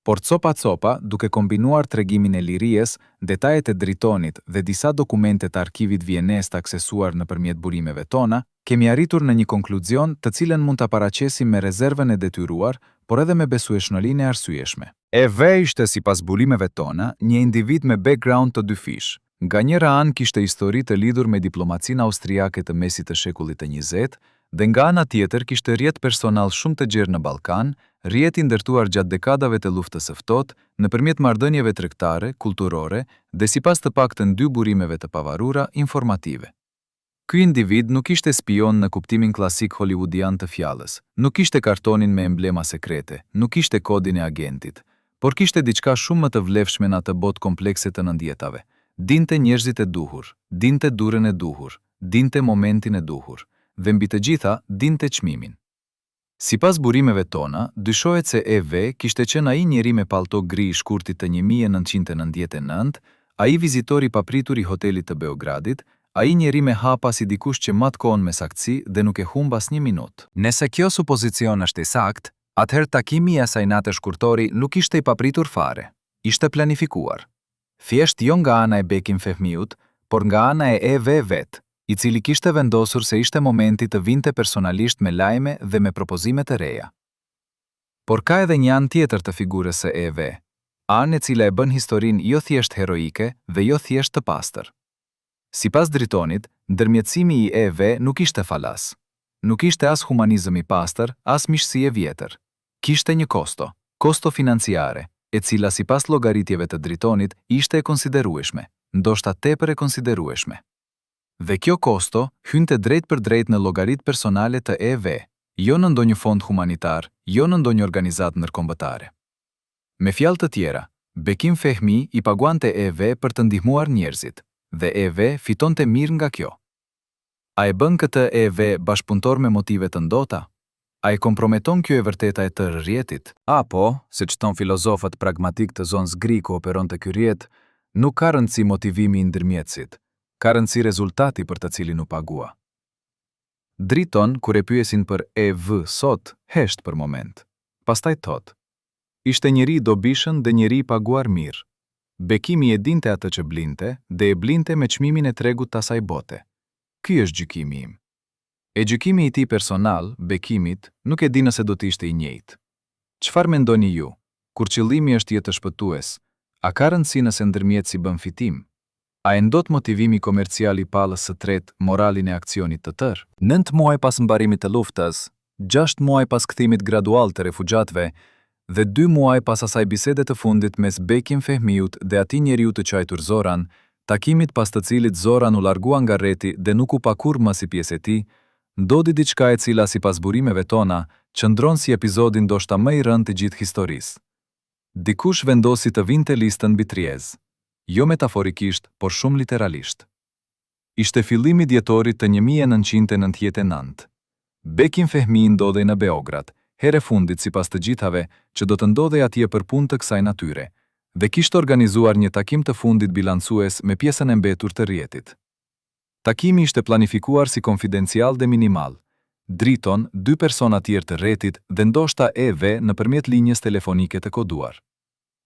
[SPEAKER 1] Por copa, duke kombinuar tregimin e Lirijes, detajet e dritonit dhe disa dokumente të arkivit vjenes të aksesuar nëpërmjet burimeve tona, kemi arritur në një konkluzion të cilën mund ta paraqesim me rezervën e detyruar, por edhe me besueshmërinë e arsyeshme.
[SPEAKER 2] EV ishte sipas burimeve tona një individ me background të dyfish.
[SPEAKER 1] Nga njëra anë kishte histori të lidhur me diplomacinë austriake të mesit të shekullit të 20, dhe nga ana tjetër kishte rrjet personal shumë të gjerë në Ballkan, rrjet i ndërtuar gjatë dekadave të luftës së ftohtë nëpërmjet marrëdhënieve tregtare, kulturore dhe sipas të paktën 2 burimeve të pavarura informative. Ky individ nuk ishte spion në kuptimin klasik hollywoodian të fjalës, nuk kishte kartonin me emblema sekrete, nuk kishte kodin e agentit, por kishte diçka shumë më të vlefshme në atë botë komplekse të nëndjetave. Dinte njerëzit e duhur, dinte durën e duhur, dinte momentin e duhur, dhe mbi të gjitha dinte çmimin.
[SPEAKER 3] Sipas burimeve tona, dyshohet se EV kishte qenë ai njeri me pallto gri i shkurtit të 1999, ai vizitori papritur i hotelit të Beogradit, ai njeri me hapa si dikush që mat kohën me saktësi dhe nuk e humb as një minutë. Nëse kjo supozicion është i saktë, atëherë takimi i asaj nate shkurtori nuk ishte i papritur fare, ishte planifikuar. Thjesht jo nga ana e Bekim Fehmiut, por nga ana e EV vet, i cili kishte vendosur se ishte momenti të vinte personalisht me lajme dhe me propozime të reja. Por ka edhe një anë tjetër të figurës së EV, anë e cila e bën historinë jo thjesht heroike dhe jo thjesht të pastër. Sipas Dritonit, ndërmjetësimi i EV nuk ishte falas. Nuk ishte as humanizëm i pastër, as miqësi e vjetër. Kishte një kosto financiare, e cila sipas llogaritjeve të Dritonit ishte e konsiderueshme, ndoshta tepër e konsiderueshme. Dhe kjo kosto hynte drejt për drejt në llogaritë personale të EV, jo në ndonjë fond humanitar, jo në ndonjë organizatë ndërkombëtare. Me fjalë të tjera, Bekim Fehmi i paguante EV për të ndihmuar njerëzit, dhe EV fitonte mirë nga kjo. A e bën këtë EV bashkëpunëtor me motive të ndota? A e komprometon kjo e vërteta e të rrjetit? Apo, siç thon filozofët pragmatik të zonës gri ku operon te ky rrjet, nuk ka rëndësi motivimi i ndërmjetësit, ka rëndësi rezultati për të cilin u pagua. Driton, kur e pyesin për EV sot, hesht për moment. Pastaj thot: ishte njeri i dobishëm dhe njeri i paguar mirë. Bekimi e dinte atë që blinte dhe e blinte me çmimin e tregut të asaj bote. Ky është gjykimi im. E gjykimi i tij personal, Bekimit, nuk e di nëse do të ishte i njëjtë. Çfarë mendoni ju? Kur qëllimi është jetë shpëtues, a ka rëndësi nëse ndërmjetësi bën fitim? A e ndot motivimi komercial i palës së tretë moralin e aksionit të tërë? 9 muaj pas mbarimit të luftës, 6 muaj pas kthimit gradual të refugjatëve dhe 2 muaj pas asaj bisede të fundit mes Bekim Fehmiut dhe atij njeriu të quajtur Zoran, takimit pas të cilit Zoran u largua nga rreti dhe nuk u pa kurrë më si pjesë e tij, ndodhi diçka e cila sipas burimeve tona qëndron si epizodi ndoshta më i rëndë të gjithë historisë. Dikush vendosi të vinte listën mbi Triez, jo metaforikisht, por shumë literalisht. Ishte fillimi dhjetorit të 1999. Bekim Fehmi ndodhej në Beograd, here fundit sipas të gjithave që do të ndodhej atje për punë të kësaj natyre, dhe kishte organizuar një takim të fundit bilancues me pjesën e mbetur të rrjetit. Takimi ishte planifikuar si konfidencial dhe minimal. Driton, 2 persona tjerë të rrjetit dhe ndoshta EV nëpërmjet linjës telefonike të koduar.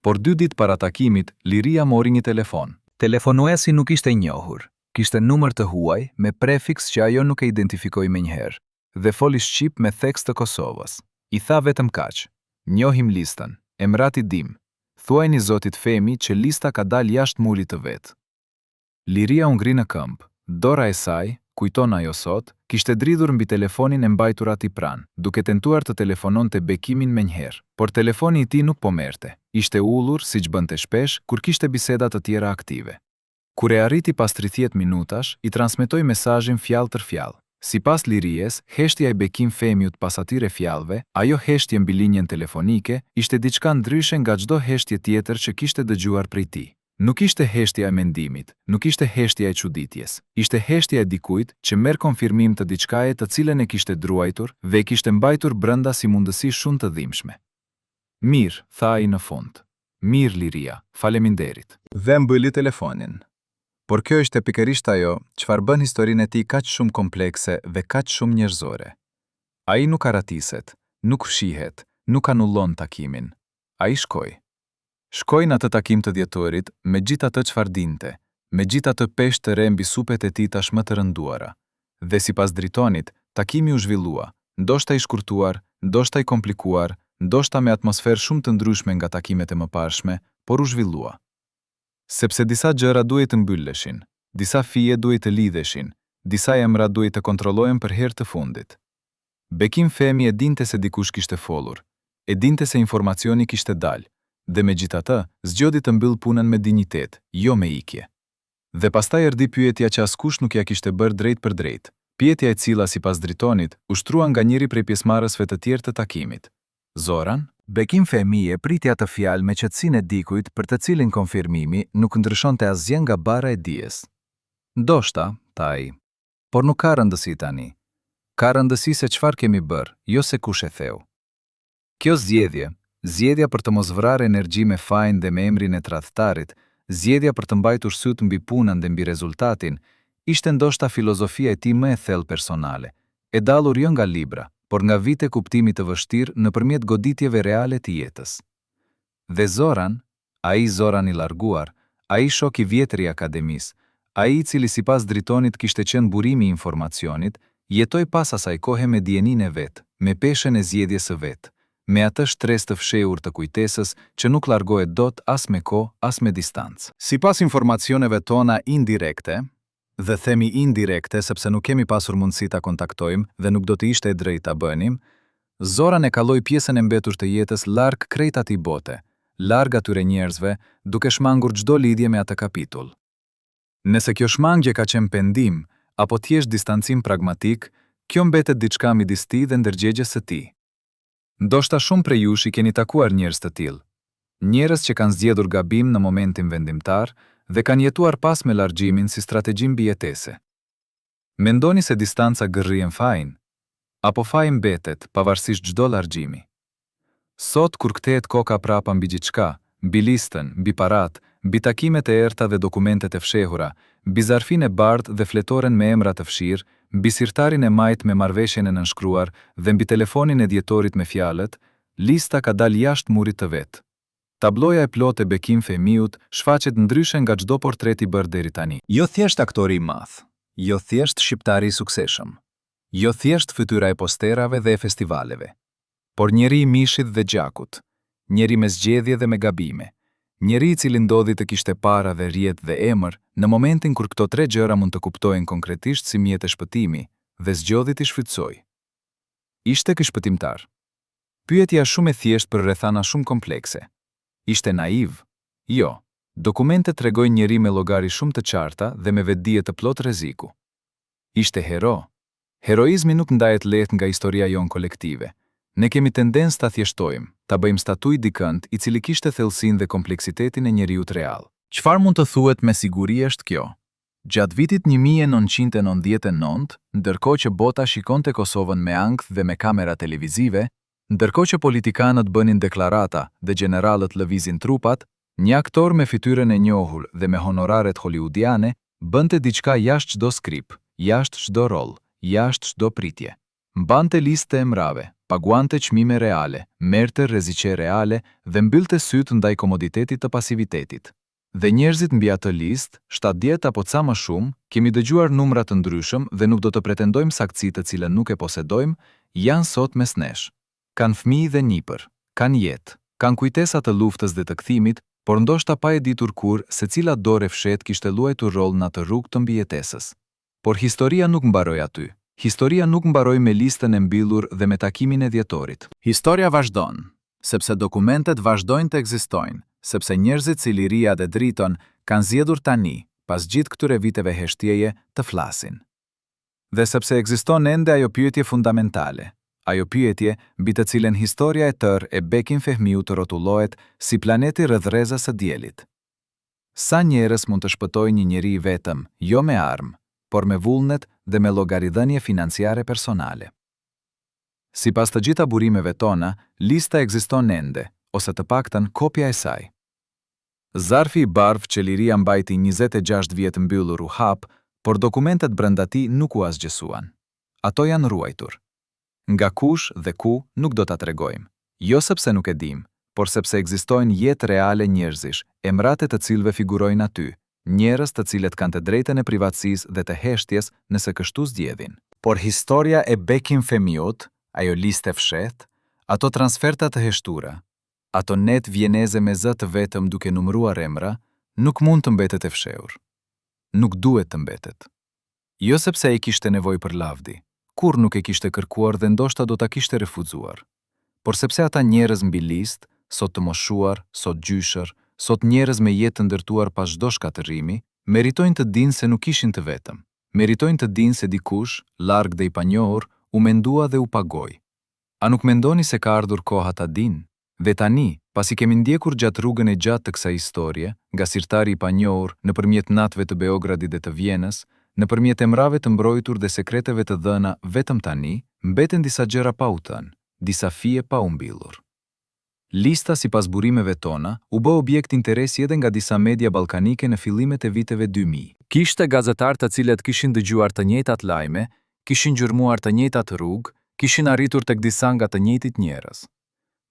[SPEAKER 3] Por 2 ditë para takimit, Liria mori një telefon. Telefonuesi nuk ishte i njohur. Kishte numër të huaj me prefiks që ajo nuk e identifikoi menjëherë, dhe foli shqip me theks të Kosovës. I tha vetëm kaq: "Njohim listën, emrati dim. Thuajini zotit Fehmi që lista ka dalë jashtë mulit të vet." Liria u ngri në këmbë. Dora e saj, kujton ajo sot, kishte dridhur mbi telefonin e mbajtur ati pranë, duke tentuar të telefononte Bekimin menjëherë, por telefoni i tij nuk po merrte. Ishte ullur siç bënte shpesh kur kishte biseda të tjera aktive. Kur e arriti pas 30 minutash, i transmetoi mesazhin fjalë tër fjalë. Sipas Liries, heshtja e Bekim Fehmiut pas atyre fjalëve, ajo heshtje mbi linjën telefonike, ishte diçka ndryshe nga çdo heshtje tjetër që kishte dëgjuar prej tij. Nuk ishte heshtja e mendimit, nuk ishte heshtja e çuditjes, ishte heshtja e dikujt që merr konfirmim të diçkaje të cilën e kishte druajtur dhe e kishte mbajtur brenda si mundësi shumë të dhimbshme. "Mirë", tha ai në fund. "Mirë, Liria, faleminderit." Dhe mbyli telefonin. Por kjo është pikërisht ajo çfarë bën historinë e tij kaq shumë komplekse dhe kaq shumë njerëzore. Ai nuk aratiset, nuk fshihet, nuk anullon takimin. Ai Shkoi në atë takim të dhjetorit me gjithë atë çfarë dinte, me gjithë atë peshë të re mbi supet e tij tashmë të rënduara. Dhe sipas Dritonit, takimi u zhvillua, ndoshta i shkurtuar, ndoshta i komplikuar, ndoshta me atmosferë shumë të ndryshme nga takimet e mëparshme, por u zhvillua. Sepse disa gjëra duhet të mbylleshin, disa fije duhet të lidheshin, disa emra duhet të kontrollohen për herë të fundit. Bekim Fehmi e dinte se dikush kishte folur, e dinte se informacioni kishte dalë, dhe megjithatë, zgjodhi të mbyll punën me dinjitet, jo me ikje. Dhe pastaj erdhi pyetja që askush nuk ja kishte bërë drejt për drejt, pyetja e cila sipas Dritonit ushtrua nga njëri prej pjesëmarrësve të tjerë të takimit. Zoran? Bekim Fehmi e pritja të fjalë me qetësinë e dikujt për të cilin konfirmimi nuk ndryshonte asgjë nga bara e dijes. Ndoshta, tha ai, por nuk ka rëndësi tani. Ka rëndësi se çfarë kemi bërë, jo se kush e theu. Kjo zgjedhja për të mos vrarë energji me fajin dhe me emrin e tradhtarit, zgjedhja për të mbajtur syt mbi punën dhe mbi rezultatin, ishte ndoshta filozofia e tij më e thellë personale, e dallur jo nga libra, por nga vite kuptimi të vështirë nëpërmjet goditjeve reale të jetës. Dhe Zoran, ai Zoran i larguar, ai shok i vjetër i akademisë, ai i cili sipas Dritonit kishte qenë burimi i informacionit, jetoi pas asaj kohe me dijenin e vet, me peshën e zgjedhjes së vet, me atë shtresë të fshehur të kujtesës që nuk largohet dot as me kohë, as me distancë. Sipas informacioneve tona indirekte, dhe themi indirekte sepse nuk kemi pasur mundësi ta kontaktojmë dhe nuk do të ishte e drejtë ta bënim, Zoran e kaloi pjesën e mbetur të jetës larg krejt atij bote, larg atyre njerëzve, duke shmangur çdo lidhje me atë kapitull. Nëse kjo shmangje ka qenë pendim apo thjesht distancim pragmatik, kjo mbetet diçka midis tij dhe ndërgjegjes së tij. Ndoshta shumë prej jush i keni takuar njerëz të tillë, njerëz që kanë zgjedhur gabim në momentin vendimtar dhe kanë jetuar pas me largimin si strategji mbijetese. Mendoni se distanca gërrien fajin, apo faji mbetet pavarësisht çdo largjimi? Sot kur kthehet koka prapa mbi gjithçka, mbi listën, mbi parat, mbi takimet e errta dhe dokumentet e fshehura, mbi zarfin e bardhë dhe fletoren me emra të fshirë, mbi sirtarin e majt me marrëveshjen e nënshkruar dhe mbi telefonin e djetorit me fjalët, lista ka dalë jashtë murit të vet. Tabloja e plotë e Bekim Femiut shfaqet ndryshe nga çdo portret i bërë deri tani. Jo thjesht aktori i madh, jo thjesht shqiptari i suksesshëm, jo thjesht fytyra e posterave dhe e festivaleve, por njeri i mishit dhe gjakut, njeri me zgjedhje dhe me gabime, njeri i cili ndodhi të kishte para dhe rjet dhe emër në momentin kur këto tre gjëra mund të kuptohen konkretisht si mjet e shpëtimi dhe zgjodhi t'i shfrytësoj. Ishte ky shpëtimtar? Pyetja shumë e thjeshtë për rrethana shumë komplekse. Ishte naiv? Jo. Dokumentet tregojnë njeri me llogari shumë të qarta dhe me vetdije të plot rreziku. Ishte hero? Heroizmi nuk ndahet lehtë nga historia jonë kolektive. Ne kemi tendencë ta thjeshtojmë, ta bëjmë statuj dikënd i cili kishte thellësinë dhe kompleksitetin e njeriut real. Çfarë mund të thuhet me siguri është kjo? Gjatë vitit 1999, ndërkohë që bota shikonte Kosovën me ankth dhe me kamera televizive, ndërkohë që politikanët bënin deklarata dhe generalët lëvizin trupat, një aktor me fytyrën e njohur dhe me honoraret hollywoodiane bënte diçka jashtë çdo skrip, jashtë çdo rol, jashtë çdo pritje. Mbante listë e emrave, paguante çmime reale, merrte rreziqe reale dhe mbyllte sytë ndaj komoditetit të pasivitetit. Dhe njerëzit mbi atë listë, 70 apo ca më shumë, kemi dëgjuar numra të ndryshëm dhe nuk do të pretendojmë saktësi të cilën nuk e posedojmë, janë sot mes nesh. Kanë fëmijë dhe nipër, kanë jetë, kanë kujtesa të luftës dhe të kthimit, por ndoshta pa e ditur kur se cila dorë e fshet kishte luajtur rol në atë rrugë të mbijetesës. Por historia nuk mbaroi aty. Historia nuk mbaroi me listën e mbyllur dhe me takimin e djetorit. Historia vazhdon, sepse dokumentet vazhdojnë të ekzistojnë, sepse njerëzit si Liria dhe Driton kanë zgjedhur tani, pas gjithë këtyre viteve heshtjeje, të flasin. Dhe sepse ekziston ende ajo pyetje fundamentale, ajo pyetje mbi të cilën historia e tërë e Bekim Fehmiut të rrotullohet si planeti rreth rrezës së diellit. Sa njerëz mund të shpëtojë një njeri vetëm, jo me armë, por me vullnet dhe me llogaridhënie financiare personale. Sipas të gjitha burimeve tona, lista ekziston ende, ose të paktën kopja e saj. Zarfi i bardhë që Liria mbajti 26 vjet mbyllur u hap, por dokumentet brenda tij nuk u asgjësuan. Ato janë ruajtur. Nga kush dhe ku nuk do ta tregojmë, jo sepse nuk e dim, por sepse ekzistojnë jetë reale njerëzish, emrat e të cilëve figurojnë aty, njerëz të cilët kanë të drejtën e privatësisë dhe të heshtjes nëse kështu zgjedhin. Por historia e Bekim Femiut, ajo listë e fshehtë, ato transferta të heshtura, ato net vjeneze me zë të vetëm duke numëruar emra, nuk mund të mbetet e fshehur. Nuk duhet të mbetet. Jo sepse ai kishte nevojë për lavdi, kur nuk e kishte kërkuar dhe ndoshta do ta kishte refuzuar, por sepse ata njerëz mbi listë, sot të moshuar, sot gjyshër, sot njerëz me jetë të ndërtuar pas çdo shkatërrimi, meritojnë të dinë se nuk ishin të vetëm. Meritojnë të dinë se dikush, larg dhe i panjohur, u mendua dhe u pagoi. A nuk mendoni se ka ardhur koha ta dinë? Dhe tani, pasi kemi ndjekur gjatë rrugën e gjatë të kësaj historie, nga sirtari i panjohur nëpërmjet natëve të Beogradit dhe të Vjenës,
[SPEAKER 2] Nëpërmjet emrave të mbrojtur dhe sekreteve të dhëna vetëm tani, mbeten disa gjëra pa u thënë, disa fije pa u mbyllur. Lista sipas burimeve tona u bë objekt interesi edhe nga disa media ballkanike në fillimet e viteve 2000.
[SPEAKER 3] Kishte gazetar të cilët kishin dëgjuar të njëjtat lajme, kishin gjurmuar të njëjtat rrugë, kishin arritur tek disa nga të njëjtit njerëz.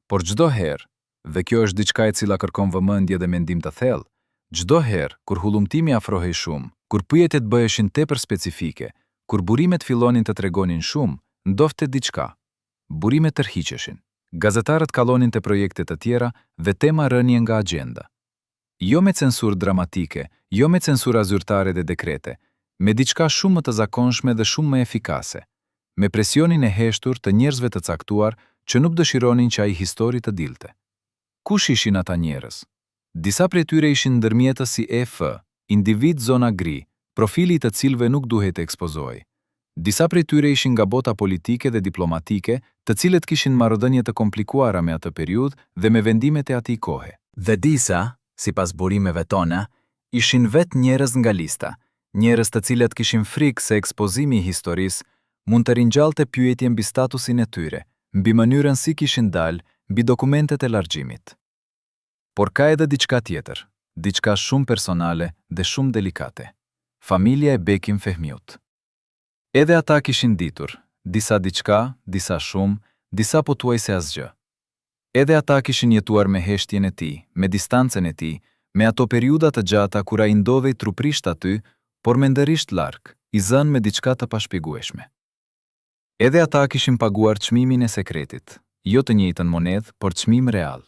[SPEAKER 3] Por çdo herë, dhe kjo është diçka e cila kërkon vëmendje dhe mendim të thellë, çdo herë kur hullumtimi afrohej shumë, kur pyetjet bëheshin tepër specifike, kur burimet fillonin të tregonin shumë, ndofte diçka. Burimet tërhiqeshin. Gazetarët kallonin te projekte të tjera dhe tema rënje nga agjenda. Jo me censurë dramatike, jo me censura zyrtare dhe dekrete, me diçka shumë më të zakonshme dhe shumë më efikase, me presionin e heshtur të njerëzve të caktuar që nuk dëshironin që ai histori të dilte. Kush ishin ata njerëz? Disa prej tyre ishin ndërmjetës si EF, individ zona gri, profili të cilëve nuk duhet të ekspozoj. Disa prej tyre ishin nga bota politike dhe diplomatike, të cilët kishin marrëdhënie të komplikuara me atë periudhë dhe me vendimet e atij kohe. Dhe disa, sipas burimeve tona, ishin vetë njerëz nga lista, njerëz të cilët kishin frikë se ekspozimi i historisë mund të rinjallte pyetje mbi statusin e tyre, mbi mënyrën si kishin dalë, mbi dokumentet e largjimit. Por ka edhe diçka tjetër, diçka shumë personale dhe shumë delikate. Familja e Bekim Fehmiut. Edhe ata kishin ditur, disa diçka, disa shumë, disa pothuajse asgjë. Edhe ata kishin jetuar me heshtjen e tij, me distancën e tij, me ato periudha të gjata kur ai ndodhej truprisht aty, por mendërisht larg, i zënë me diçka të pashpjegueshme. Edhe ata kishin paguar çmimin e sekretit, jo të njëjtën monedhë, por çmim real.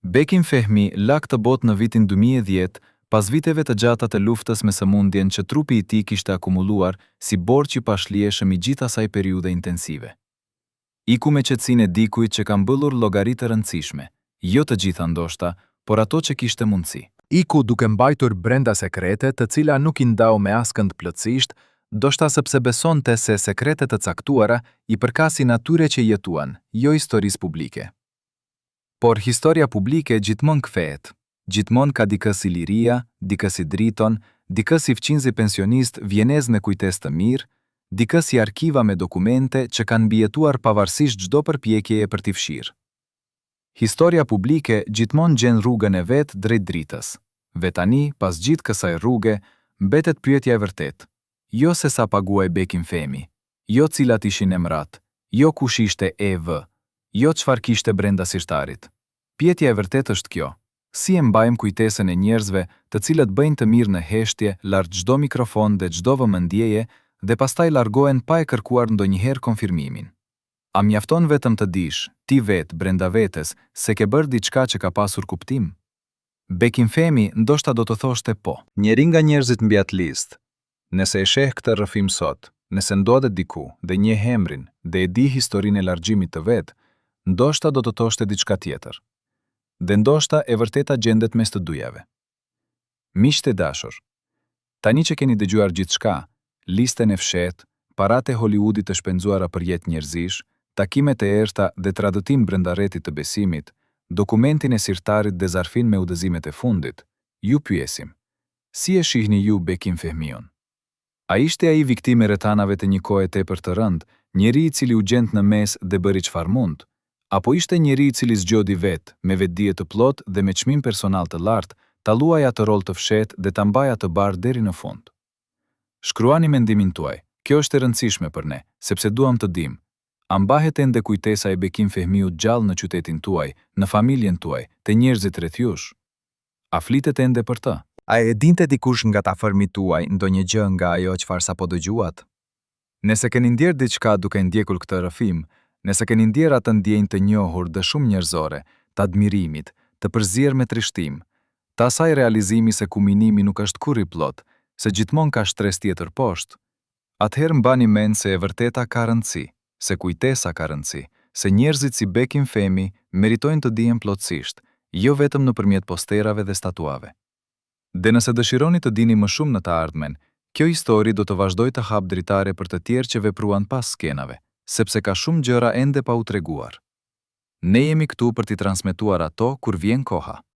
[SPEAKER 3] Bekim Fehmi la këtë botë në vitin 2010, pas viteve të gjata të luftës me sëmundjen që trupi i tij kishte akumuluar si borxh i pashlieshëm i gjithë asaj periudhe intensive. Iku me qetësinë e dikujt që ka mbyllur llogari të rëndësishme, jo të gjitha ndoshta, por ato që kishte mundësi.
[SPEAKER 1] Iku duke mbajtur brenda sekrete të cila nuk i ndau me askënd plotësisht, ndoshta sepse besonte se sekretet të caktuara i përkasin atyre që jetuan, jo historisë publike. Por historia publike gjithmonë kthehet. Gjithmonë ka dikë si liria, dikë si driton, dikë si fqinzi pensionist vjenez me kujtesë të mirë, dikë si arkiva me dokumente që kanë mbijetuar pavarësisht çdo përpjekjeje për t'i fshirë. Historia publike gjithmonë gjen rrugën e vet drejt dritës. Ve tani, pas gjithë kësaj rruge, mbetet pyetja e vërtetë. Jo se sa paguaj Bekim Fehmi, jo cilat ishin emrat, jo kush ishte EV, jo çfarë kishte brenda sirtarit. Pyetja e vërtetë është kjo. Si e mbajmë kujtesën e njerëzve të cilët bëjnë të mirë në heshtje, larg çdo mikrofon dhe çdo vëmendjeje dhe pastaj largohen pa e kërkuar ndonjëherë konfirmimin. A mjafton vetëm të dish, ti vetë brenda vetes, se ke bërë diçka që ka pasur kuptim? Bekim Fehmi ndoshta do të thoshte po.
[SPEAKER 3] Njëri nga njerëzit mbi atë listë, nëse e sheh këtë rrëfim sot, nëse ndodhet diku dhe njeh emrin dhe e di historinë e largjimit të vet, ndoshta do të thoshte diçka tjetër. Dhe ndoshta e vërteta gjendet mes të dujave. Miqtë e dashur, tani që keni dëgjuar gjithçka, listën e fshehtë, paratë e Hollywoodit të shpenzuara për jetë njerëzish, takimet e errta dhe tradëtim brenda rrjetit të besimit, dokumentin e sirtarit dhe zarfin me udhëzimet e fundit, ju pyesim, si e shihni ju Bekim Fehmiun? A ishte ai viktimë e rrethanave të një kohe tepër të rëndë, njeri i cili u gjend në mes dhe bëri çfarë mund? Apo ishte njeri i cili zgjodhi vetë, me vetdije të plotë dhe me çmim personal të lartë, ta luajë atë rol të fshehtë dhe ta mbajë atë bar deri në fund? Shkruani mendimin tuaj. Kjo është e rëndësishme për ne, sepse duam të dimë, a mbahet ende kujtesa e Bekim Fehmiut gjallë në qytetin tuaj, në familjen tuaj, te njerëzit rreth jush? A flitet ende për të?
[SPEAKER 2] A e dinte dikush nga ta afërmit tuaj ndonjë gjë nga ajo çfarë sapo dëgjuat? Nëse keni ndjerë diçka duke ndjekur këtë rrëfim, nëse keni ndjerë atë ndjenjë të njohur dhe shumë njerëzore, të admirimit, të përzier me trishtim, të asaj realizimi se kulminimi nuk është kurrë i plot, se gjithmonë ka stres tjetër poshtë, atëherë mbani mend se e vërteta ka rëndësi, se kujtesa ka rëndësi, se njerëzit si Bekim Fehmi meritojnë të dihen plotësisht, jo vetëm nëpërmjet posterave dhe statuave. Dhe nëse dëshironi të dini më shumë në të ardhmen, kjo histori do të vazhdojë të hap dritare për të tjerë që vepruan pas skenave, sepse ka shumë gjëra ende pa u treguar. Ne jemi këtu për t'i transmetuar ato kur vjen koha.